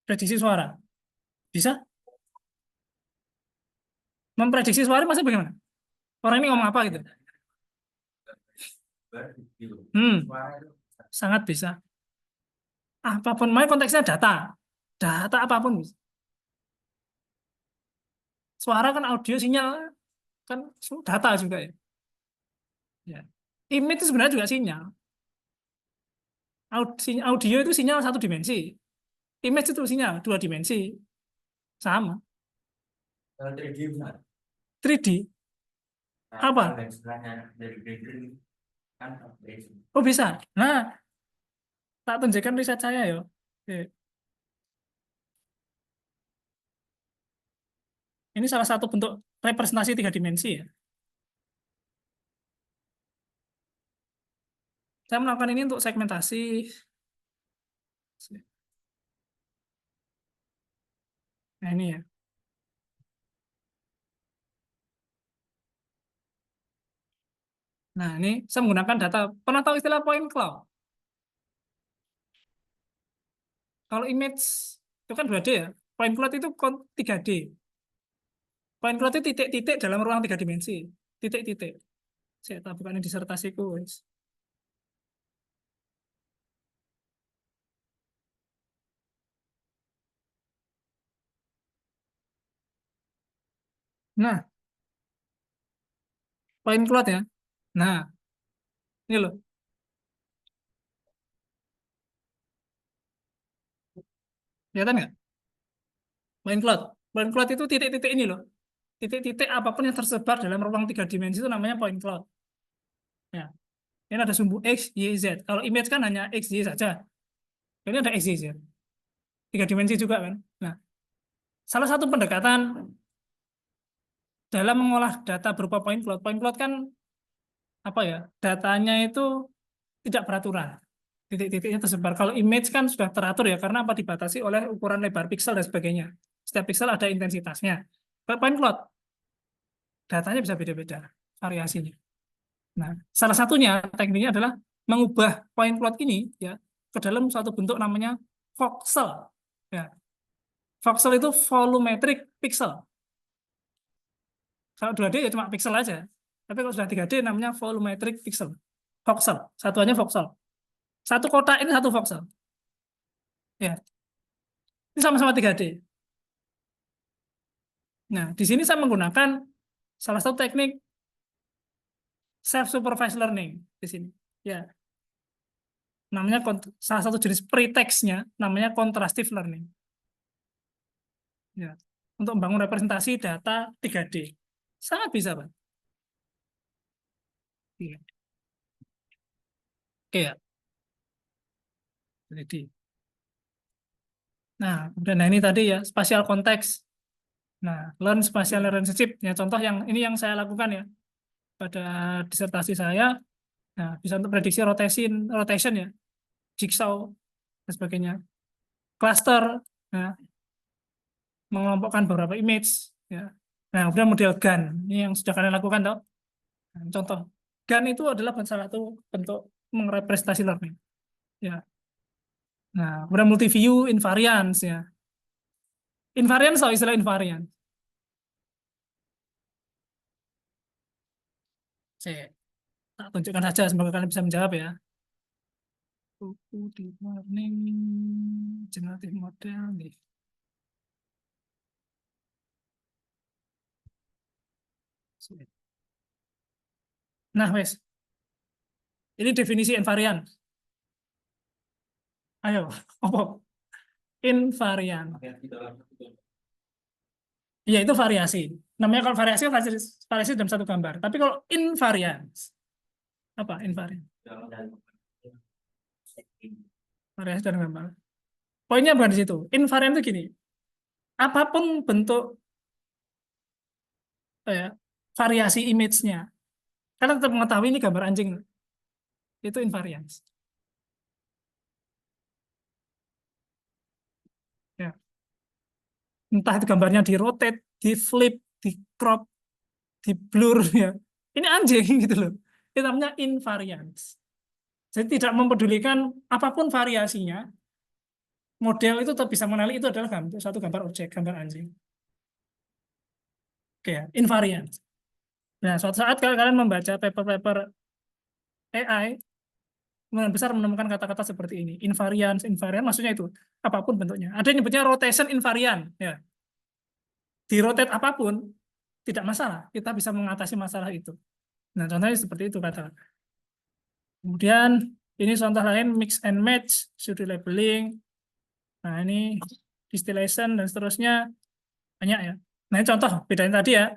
Prediksi suara. Bisa? Memprediksi suara maksudnya bagaimana? Orang ini ngomong apa gitu? Hmm, sangat bisa. Apapun, makanya konteksnya data. Data apapun. Suara kan audio, sinyal kan data juga ya. Ya. Image itu sebenarnya juga sinyal. Audio itu sinyal satu dimensi. Image itu sinyal dua dimensi. Sama. 3D. Apa? Oh bisa. Nah, tak tunjukkan riset saya ya. Oke. Ini salah satu bentuk representasi tiga dimensi ya. Saya melakukan ini untuk segmentasi. Nah ini ya. Nah ini saya menggunakan data. Pernah tahu istilah point cloud? Kalau image itu kan 2D ya. Point cloud itu 3D. Point cloud itu titik-titik dalam ruang tiga dimensi. Titik-titik. Saya tahu bukan disertasiku. Wes. Nah, point cloud ya. Nah, ini loh. Kelihatan nggak? Point cloud. Point cloud itu titik-titik ini loh. Titik-titik apapun yang tersebar dalam ruang tiga dimensi itu namanya point cloud. Ya. Ini ada sumbu X, Y, Z. Kalau image kan hanya X, Y saja. Ini ada X, Y, Z. Tiga dimensi juga kan. Nah, salah satu pendekatan dalam mengolah data berupa point cloud kan apa ya? Datanya itu tidak beraturan. Titik-titiknya tersebar. Kalau image kan sudah teratur ya, karena apa dibatasi oleh ukuran lebar pixel dan sebagainya. Setiap pixel ada intensitasnya. Point cloud datanya bisa beda-beda variasinya. Nah, salah satunya tekniknya adalah mengubah point cloud ini ya ke dalam suatu bentuk namanya voxel. Ya, voxel itu volumetric pixel. Kalau 2D ya cuma pixel aja. Tapi kalau sudah 3D namanya volumetric pixel. Voxel, satuannya voxel. Satu kotak ini satu voxel. Ya, ini sama-sama 3D. Nah, di sini saya menggunakan salah satu teknik self supervised learning di sini. Ya, namanya salah satu jenis pretext-nya namanya contrastive learning. Ya, untuk membangun representasi data 3D. Sangat bisa, Pak. Iya. Oke ya. Jadi, nah, kemudian nah ini tadi ya spatial konteks. Nah, learn spatial relationship. Ya, contoh yang ini yang saya lakukan ya pada disertasi saya. Nah, bisa untuk prediksi rotation ya, jigsaw dan sebagainya. Cluster, nah, mengelompokkan beberapa image ya. Nah, kemudian model GAN ini yang sudah kalian lakukan toh. Nah, contoh GAN itu adalah salah satu bentuk merepresentasi learning ya. Nah, kemudian multi view invariance ya. Invariance atau istilah invariance. Saya tak tunjukkan saja semoga kalian bisa menjawab ya. Buku deep learning generative model nih. Nah, wes. Ini definisi invariant. Ayo, apa? Invariant. Ya, itu variasi. Namanya kalau variasi, variasi dalam satu gambar. Tapi kalau invariance, apa invariant? Variasi dalam gambar. Poinnya bukan di situ. Invariant itu gini. Apapun bentuk variasi image-nya, kalian tetap mengetahui ini gambar anjing. Itu invariance. Ya. Entah itu gambarnya di rotate, di flip, di crop, di blur ya. Ini anjing gitu loh. Itu namanya invariance. Jadi tidak mempedulikan apapun variasinya, model itu tetap bisa mengenali itu adalah satu gambar objek, gambar anjing. Oke ya, invariance. Nah, suatu saat kalau kalian membaca paper-paper AI, kemungkinan besar menemukan kata-kata seperti ini. Invariance, invariant maksudnya itu apapun bentuknya. Ada yang nyebutnya rotation invariant ya. Di rotate apapun tidak masalah, kita bisa mengatasi masalah itu. Nah, contohnya seperti itu kata. Kemudian ini contoh lain mix and match, pseudo labeling. Nah, ini distillation dan seterusnya banyak ya. Nah, ini contoh bedanya tadi ya.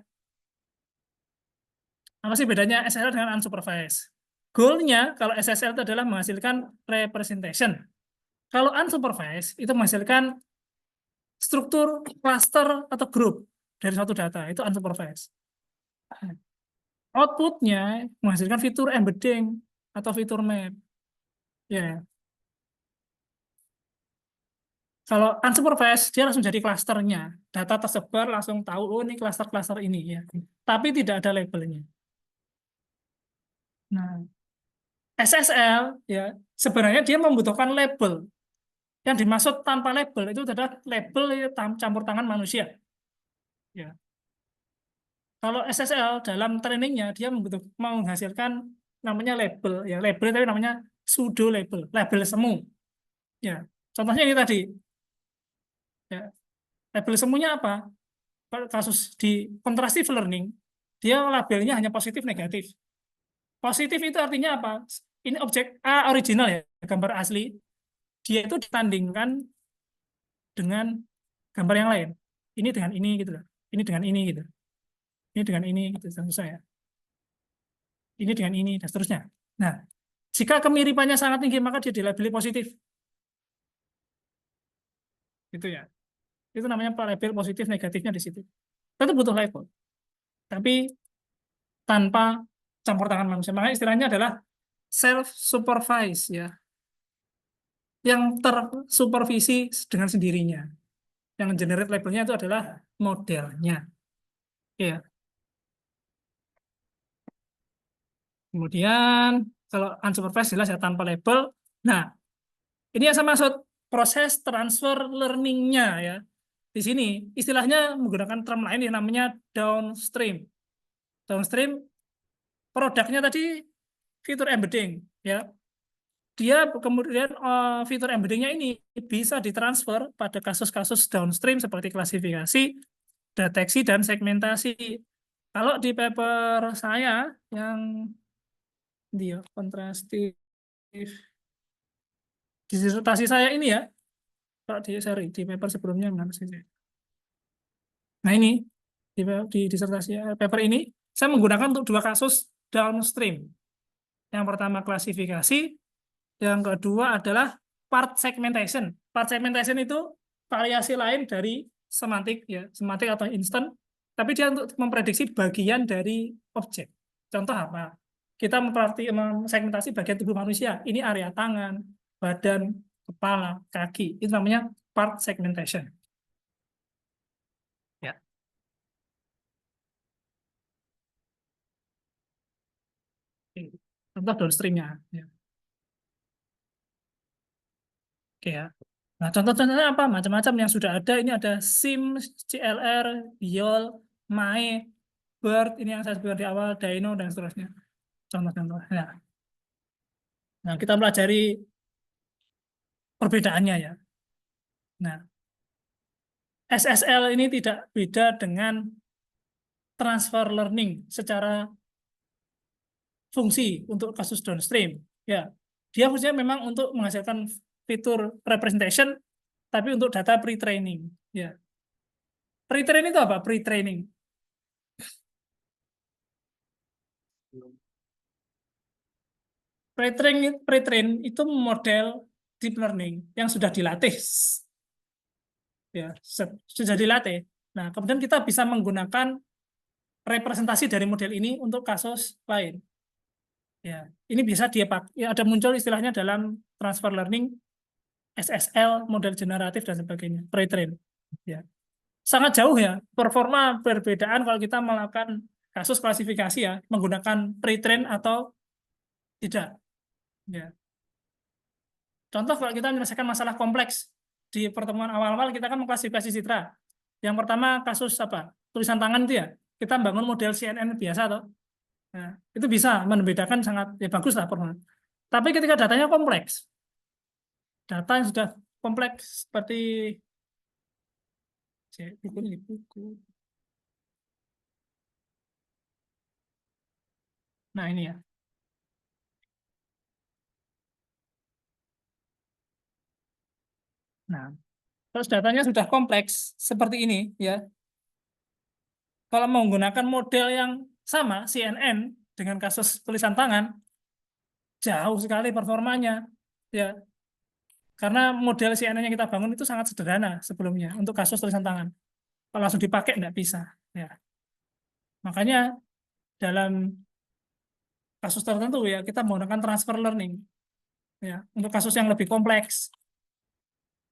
Apa sih bedanya SSL dengan unsupervised? Goalnya kalau SSL itu adalah menghasilkan representation. Kalau unsupervised itu menghasilkan struktur, cluster, atau grup dari suatu data. Itu unsupervised. Outputnya menghasilkan fitur embedding atau fitur map. Ya, kalau unsupervised dia langsung jadi klasternya. Data tersebar langsung tahu oh ini klaster-klaster ini ya. Tapi tidak ada labelnya. Nah, SSL ya sebenarnya dia membutuhkan label. Yang dimaksud tanpa label itu adalah label campur tangan manusia. Ya. Kalau SSL dalam trainingnya dia menghasilkan namanya label ya label tapi namanya pseudo label, label semu. Ya. Contohnya ini tadi. Ya. Label semuanya apa? Kasus di contrastive learning dia labelnya hanya positif negatif. Positif itu artinya apa? Ini objek A original ya, gambar asli. Dia itu ditandingkan dengan gambar yang lain. Ini dengan ini gitu loh. Ini dengan ini gitu. Ini dengan ini gitu seterusnya ya. Ini dengan ini dan seterusnya. Nah, jika kemiripannya sangat tinggi maka dia dilabeli positif. Gitu ya. Itu namanya label positif negatifnya di situ. Tentu butuh label. Tapi tanpa campur tangan manusia. Makanya istilahnya adalah self supervise ya. Yang tersupervisi dengan sendirinya. Yang generate labelnya itu adalah modelnya. Ya. Kemudian kalau unsupervised jelas ya tanpa label. Nah, ini yang saya maksud proses transfer learning-nya ya. Di sini istilahnya menggunakan term lain yang namanya downstream. Downstream produknya tadi fitur embedding ya. Dia kemudian fitur embeddingnya ini bisa ditransfer pada kasus-kasus downstream seperti klasifikasi, deteksi, dan segmentasi. Kalau di paper saya yang dia kontrastif disertasi saya ini ya, kalau di sorry di paper sebelumnya mana sih? Nah ini di disertasi paper ini saya menggunakan untuk dua kasus downstream. Yang pertama klasifikasi, yang kedua adalah part segmentation. Part segmentation itu variasi lain dari semantik ya, semantik atau instant, tapi dia untuk memprediksi bagian dari objek. Contoh apa? Kita segmentasi bagian tubuh manusia. Ini area tangan, badan, kepala, kaki. Itu namanya part segmentation. Ya. Contoh downstream-nya. Ya. Oke ya. Nah, contoh-contohnya apa? Macam-macam yang sudah ada. Ini ada SIM, CLR, YOL, MAE, BERT, ini yang saya sebutkan di awal, Dino, dan seterusnya. Contoh-contoh. Nah, kita pelajari perbedaannya ya. Nah, SSL ini tidak beda dengan transfer learning secara fungsi untuk kasus downstream. Ya, dia fungsinya memang untuk menghasilkan fitur representation, tapi untuk data pre-training. Ya, pre-training itu apa? Pre-training. Pre-train itu model deep learning yang sudah dilatih, ya sudah dilatih. Nah, kemudian kita bisa menggunakan representasi dari model ini untuk kasus lain. Ya, ini bisa dia pakai. Ya, ada muncul istilahnya dalam transfer learning, SSL, model generatif dan sebagainya, pre-train. Ya, sangat jauh ya performa perbedaan kalau kita melakukan kasus klasifikasi ya menggunakan pre-train atau tidak. Ya. Contoh kalau kita menyelesaikan masalah kompleks di pertemuan awal-awal kita kan mengklasifikasi citra. Yang pertama kasus apa? Tulisan tangan itu ya. Kita bangun model CNN biasa toh. Nah, itu bisa membedakan sangat ya bagus lah performa. Tapi ketika datanya kompleks, data yang sudah kompleks seperti buku ini buku. Nah, ini ya. Nah, terus datanya sudah kompleks seperti ini ya. Kalau menggunakan model yang sama CNN dengan kasus tulisan tangan, jauh sekali performanya. Ya, karena model CNN yang kita bangun itu sangat sederhana sebelumnya untuk kasus tulisan tangan. Kalau langsung dipakai nggak bisa. Ya, makanya dalam kasus tertentu ya kita menggunakan transfer learning. Ya, untuk kasus yang lebih kompleks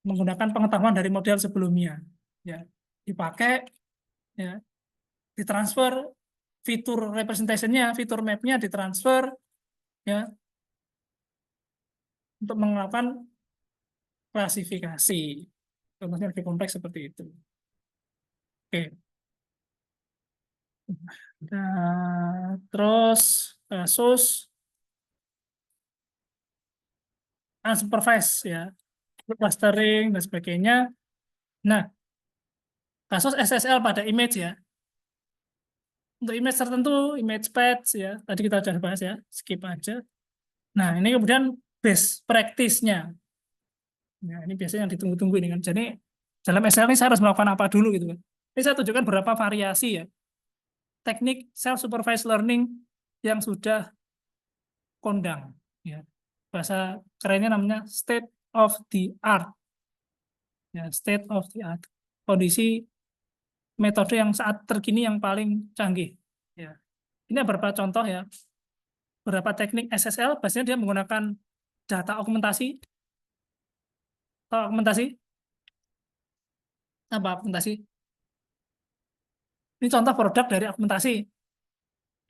menggunakan pengetahuan dari model sebelumnya. Ya, dipakai, ya, ditransfer fitur representation-nya, fitur map-nya ditransfer, ya, untuk melakukan klasifikasi. Contohnya lebih kompleks seperti itu. Oke. Nah, terus kasus unsupervised ya, clustering dan sebagainya. Nah, kasus SSL pada image ya. Untuk image tertentu, image patch ya, tadi kita sudah bahas ya, skip aja. Nah, ini kemudian best practice-nya. Nah, ini biasanya yang ditunggu-tunggu ini kan. Jadi dalam SSL ini saya harus melakukan apa dulu gitu kan. Ini saya tunjukkan beberapa variasi ya. Teknik self-supervised learning yang sudah kondang. Ya. Bahasa kerennya namanya state of the art. Ya, state of the art. Kondisi metode yang saat terkini yang paling canggih. Ya. Ini beberapa contoh ya. Beberapa teknik SSL, biasanya dia menggunakan data augmentasi. Atau augmentasi? Apa augmentasi? Ini contoh produk dari augmentasi.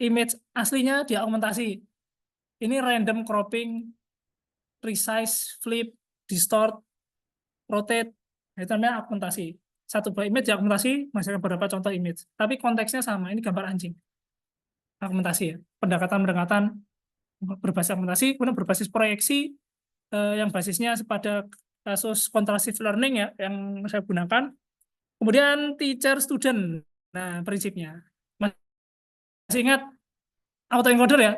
Image aslinya dia augmentasi. Ini random cropping, resize, flip, distort, rotate. Nah, itu namanya augmentasi. Satu buah image diaugmentasi menghasilkan beberapa contoh image. Tapi konteksnya sama. Ini gambar anjing. Augmentasi ya. Pendekatan-pendekatan berbasis augmentasi, kemudian berbasis proyeksi yang basisnya pada kasus contrastive learning ya yang saya gunakan. Kemudian teacher student. Nah, prinsipnya. Masih ingat autoencoder ya?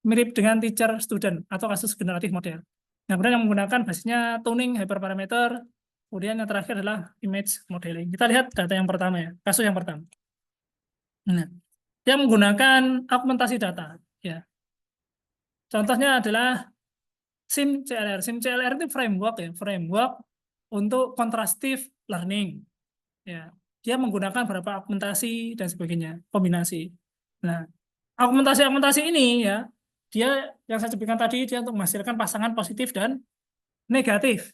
Mirip dengan teacher student atau kasus generatif model. Nah, kemudian yang menggunakan basisnya tuning hyperparameter, kemudian yang terakhir adalah image modeling. Kita lihat data yang pertama ya, kasus yang pertama. Nah, yang menggunakan augmentasi data ya. Contohnya adalah SIM-CLR. SIM-CLR itu framework ya, framework untuk contrastive learning. Ya, dia menggunakan beberapa augmentasi dan sebagainya, kombinasi. Nah, augmentasi-augmentasi ini ya, dia yang saya sebutkan tadi dia untuk menghasilkan pasangan positif dan negatif.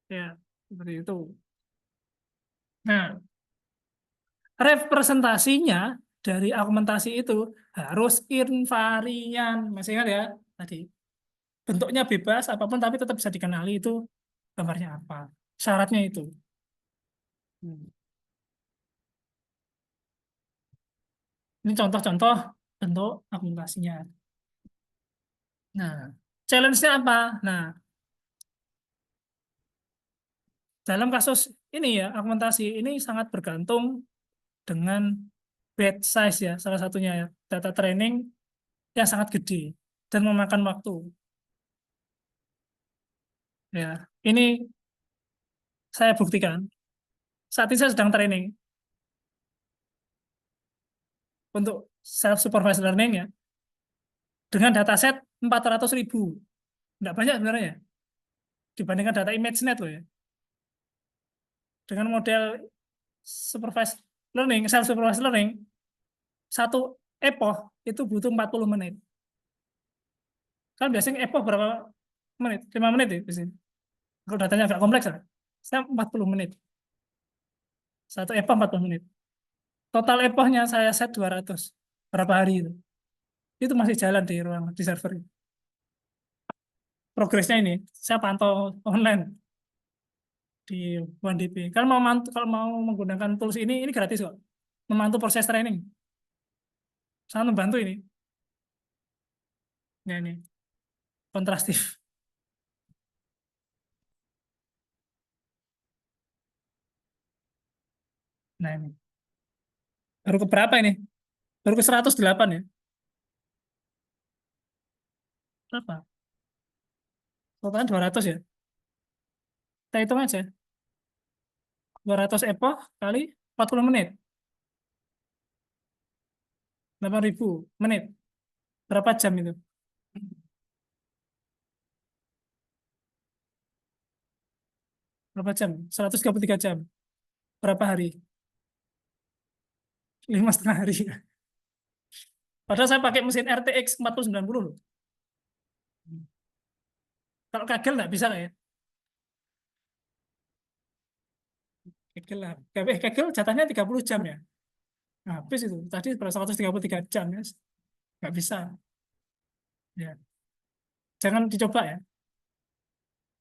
Ya, seperti itu. Nah, representasinya dari augmentasi itu harus invarian. Masih ingat ya tadi? Bentuknya bebas apapun tapi tetap bisa dikenali itu gambarnya apa. Syaratnya itu. Hmm. Ini contoh-contoh bentuk augmentasinya. Nah, challenge-nya apa? Nah, dalam kasus ini ya, augmentasi ini sangat bergantung dengan batch size ya, salah satunya ya, data training yang sangat gede dan memakan waktu. Ya, ini saya buktikan. Saat ini saya sedang training untuk self-supervised learning ya, dengan dataset 400.000. Tidak banyak sebenarnya, dibandingkan data ImageNet loh ya. Dengan model supervised learning, self-supervised learning, satu epoch itu butuh 40 menit. Kan biasanya epoch berapa menit? 5 menit ya biasanya. Kalau datanya agak kompleks ya, saya 40 menit. Satu epoch 40 menit. Total epochnya saya set 200. Berapa hari itu? Itu masih jalan di ruang di server. Progresnya ini saya pantau online di OneDB. Kalau mau menggunakan tools ini gratis kok. Memantau proses training. Sangat membantu ini. Ya ini kontrastif. Nah ini. Baru ke berapa ini? Baru ke 108 ya. Berapa? Totalnya 200 ya. Kita hitung aja. 200 epoch kali 40 menit. 8.000 menit. Berapa jam itu? Berapa jam? 133 jam. Berapa hari? 5,5 hari. Padahal saya pakai mesin RTX 4090 loh. Kalau kagel nggak bisa lah ya. Kagel lah. Kagel jatahnya 30 jam ya. Nah, habis itu. Tadi 133 jam ya. Nggak bisa. Ya. Jangan dicoba ya.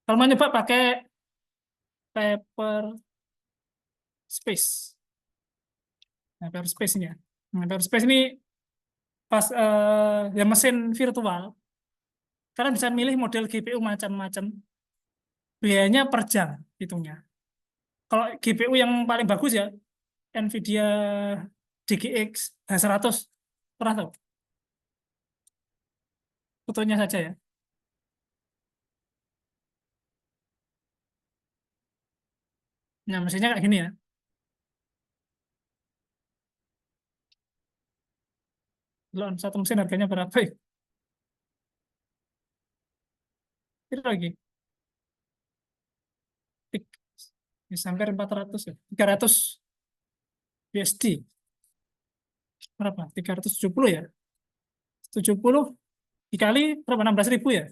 Kalau mau nyoba pakai paper space. Nah, paper space ini ya. Nah, paper space ini pas ya mesin virtual. Kalian bisa milih model GPU macam-macam. Biayanya per jam hitungnya. Kalau GPU yang paling bagus ya Nvidia DGX H100. Pernah tahu? Fotonya saja ya. Nah, mesinnya kayak gini ya. Belum satu mesin harganya berapa ya? Itu lagi. Tik- Bisa hampir 400 ya. 300 USD. Berapa? 370 ya? 70 dikali berapa? 16.000 ya?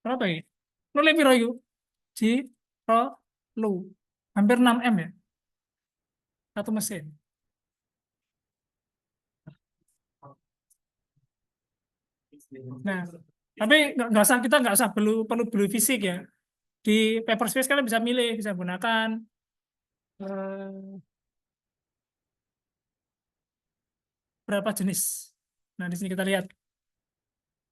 Berapa ya? Lu lebih piro yuk? Di Pro Lu. Hampir 6 M ya? Satu mesin. Nah, tapi nggak usah, kita nggak usah perlu beli fisik ya. Di Paperspace kalian bisa milih, bisa gunakan berapa jenis. Nah, di sini kita lihat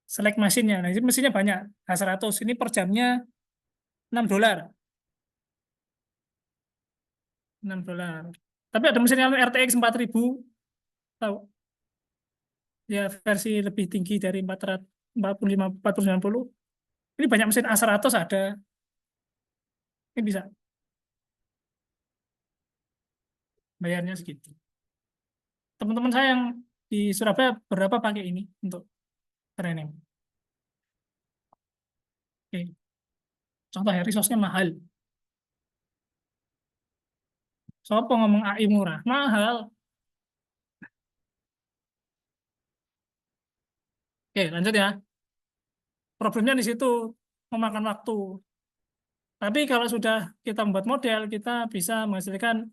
select mesinnya. Nah, ini mesinnya banyak. H100 ini per jamnya $6. $6. Tapi ada mesin yang RTX 4000, tahu? Ya versi lebih tinggi dari 445 490. Ini banyak mesin A100 ada. Ini bisa bayarnya segitu. Teman-teman saya yang di Surabaya berapa pakai ini untuk training. Oke. Contoh ya, resource-nya mahal. Sopo ngomong AI murah? Mahal. Oke, lanjut ya. Problemnya di situ, memakan waktu. Tapi kalau sudah kita membuat model, kita bisa menghasilkan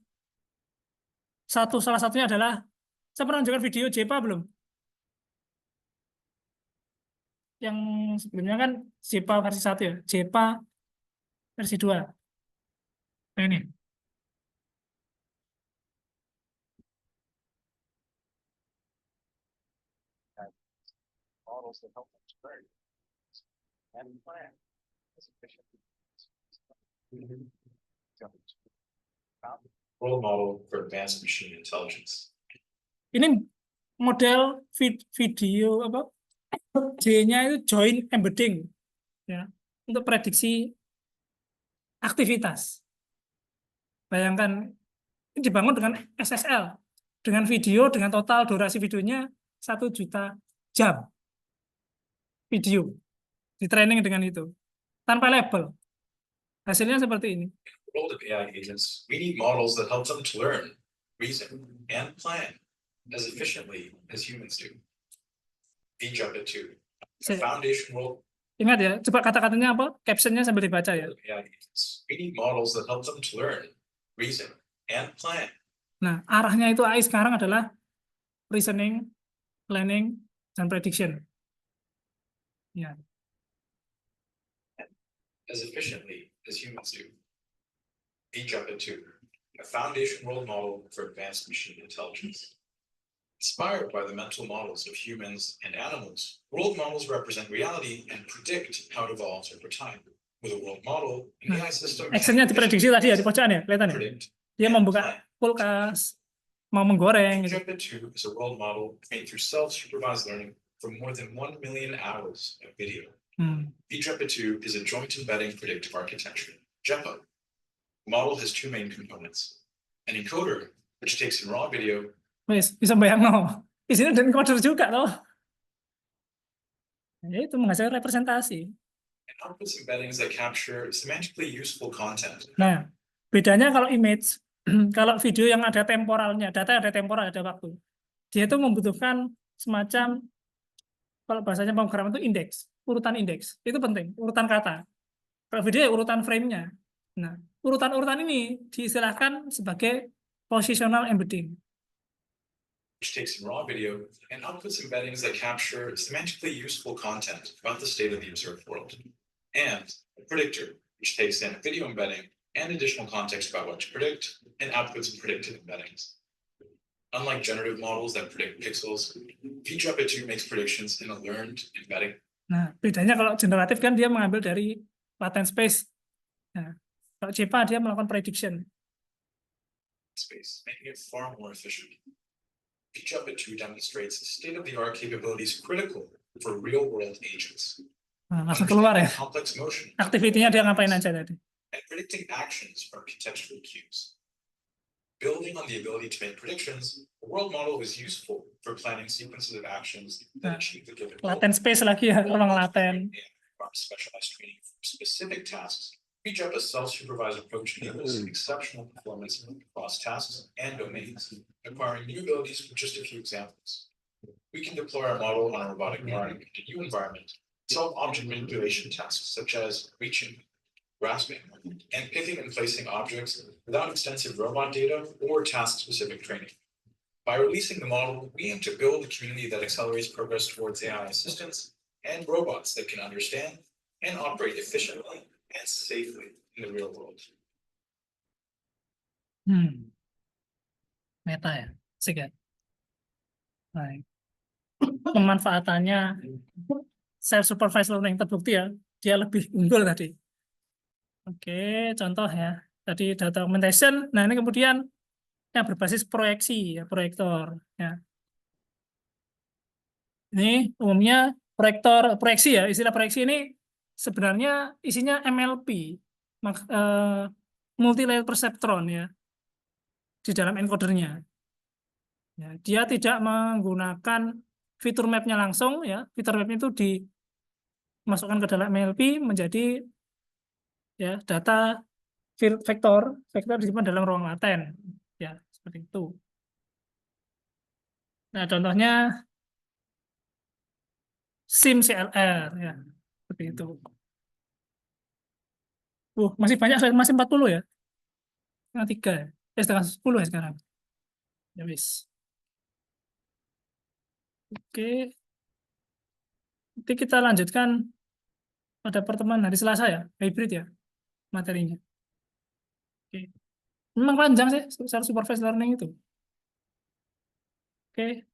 salah satunya adalah, saya pernah menunjukkan video JPA belum? Yang sebelumnya kan JPA versi 1 ya, JPA versi 2. Nah, ini. World model for advanced machine intelligence. Ini model video apa? J-nya itu joint embedding ya, untuk prediksi aktivitas. Bayangkan ini dibangun dengan SSL, dengan video, dengan total durasi videonya 1 juta jam video, di training dengan itu, tanpa label. Hasilnya seperti ini. World of AI agents, we need models that help them to learn, reason, and plan as efficiently as humans do. VJumpit 2, a foundation world. Ingat ya, coba kata-katanya apa? Captionnya sambil dibaca ya. AI agents, we need models that help them to learn, reason, and plan. Nah, arahnya itu AI sekarang adalah reasoning, planning, dan prediction. Ya. As efficiently as humans do. VJumpit 2, a foundation world model for advanced machine intelligence. Inspired by the mental models of humans and animals, world models represent reality and predict how it evolves over time. With a world model, an AI system actionnya diprediksi tadi ya, di pojokan ya, kelihatan ya? Dia membuka kulkas, mau menggoreng. VJumpit 2 is a world model made through self-supervised learning from more than 1 million hours of video. VJumpit 2 is a joint embedding predictive architecture, JEPA. The model has 2 main components: an encoder, which takes in raw video. Wes, bisa bayang no. Di sini ada encoder juga loh. Ya, itu menghasilkan representasi. And outputs embeddings that capture semantically useful content. Nah, bedanya kalau image, kalau video yang ada temporalnya, data ada temporal, ada waktu. Dia itu membutuhkan semacam, kalau bahasanya pemrograman itu indeks, urutan indeks. Itu penting, urutan kata. Kalau video ya urutan frame-nya. Nah, urutan-urutan ini diistilahkan sebagai positional embedding. Which takes in raw video and outputs embeddings that capture semantically useful content about the state of the observed world. And a predictor, which takes in video embedding and additional context about what to predict and outputs predicted embeddings. Unlike generative models that predict pixels, VJumpit 2 makes predictions in a learned embedding. Nah, bedanya kalau generatif kan dia mengambil dari latent space. Nah, kalau JPA dia melakukan prediction. Space, making it far more efficient. VJumpit 2 demonstrates state-of-the-art capabilities critical for real-world agents. Nah, langsung keluar ya. Complex motion. Aktivitinya dia ngapain aja tadi. And predicting actions from contextual cues. Building on the ability to make predictions, a world model is useful for planning sequences of actions that achieve the given goal. Latent space lagi ya, ruang laten. Specialized training for specific tasks. VJumpit a self-supervised approach enables exceptional performance across tasks and domains, acquiring new abilities with just a few examples. We can deploy our model on a robotic arm in a new environment, solve object manipulation tasks such as reaching, grasping, and picking and placing objects without extensive robot data or task-specific training. By releasing the model, we aim to build a community that accelerates progress towards AI assistance and robots that can understand and operate efficiently and safely in the real world. Meta ya, asik ya. Baik. Pemanfaatannya self supervised learning terbukti ya, dia lebih unggul tadi. Oke, contoh ya. Tadi data augmentation. Nah, ini kemudian yang berbasis proyeksi ya, proyektor ya. Ini umumnya proyeksi ya. Istilah proyeksi ini sebenarnya isinya MLP, multi layer perceptron ya, di dalam encodernya. Ya, dia tidak menggunakan fitur map-nya langsung ya. Fitur map itu dimasukkan ke dalam MLP menjadi ya data vektor disimpan dalam ruang laten ya, seperti itu. Nah, contohnya SIM CLR ya, seperti itu. Masih banyak, masih 40 ya. Setengah 3 ya. Setengah 10 ya sekarang. Ya wis. Oke. Nanti kita lanjutkan pada pertemuan hari Selasa ya, hybrid ya materinya. Oke. Memang panjang sih, secara supervised learning itu. Oke.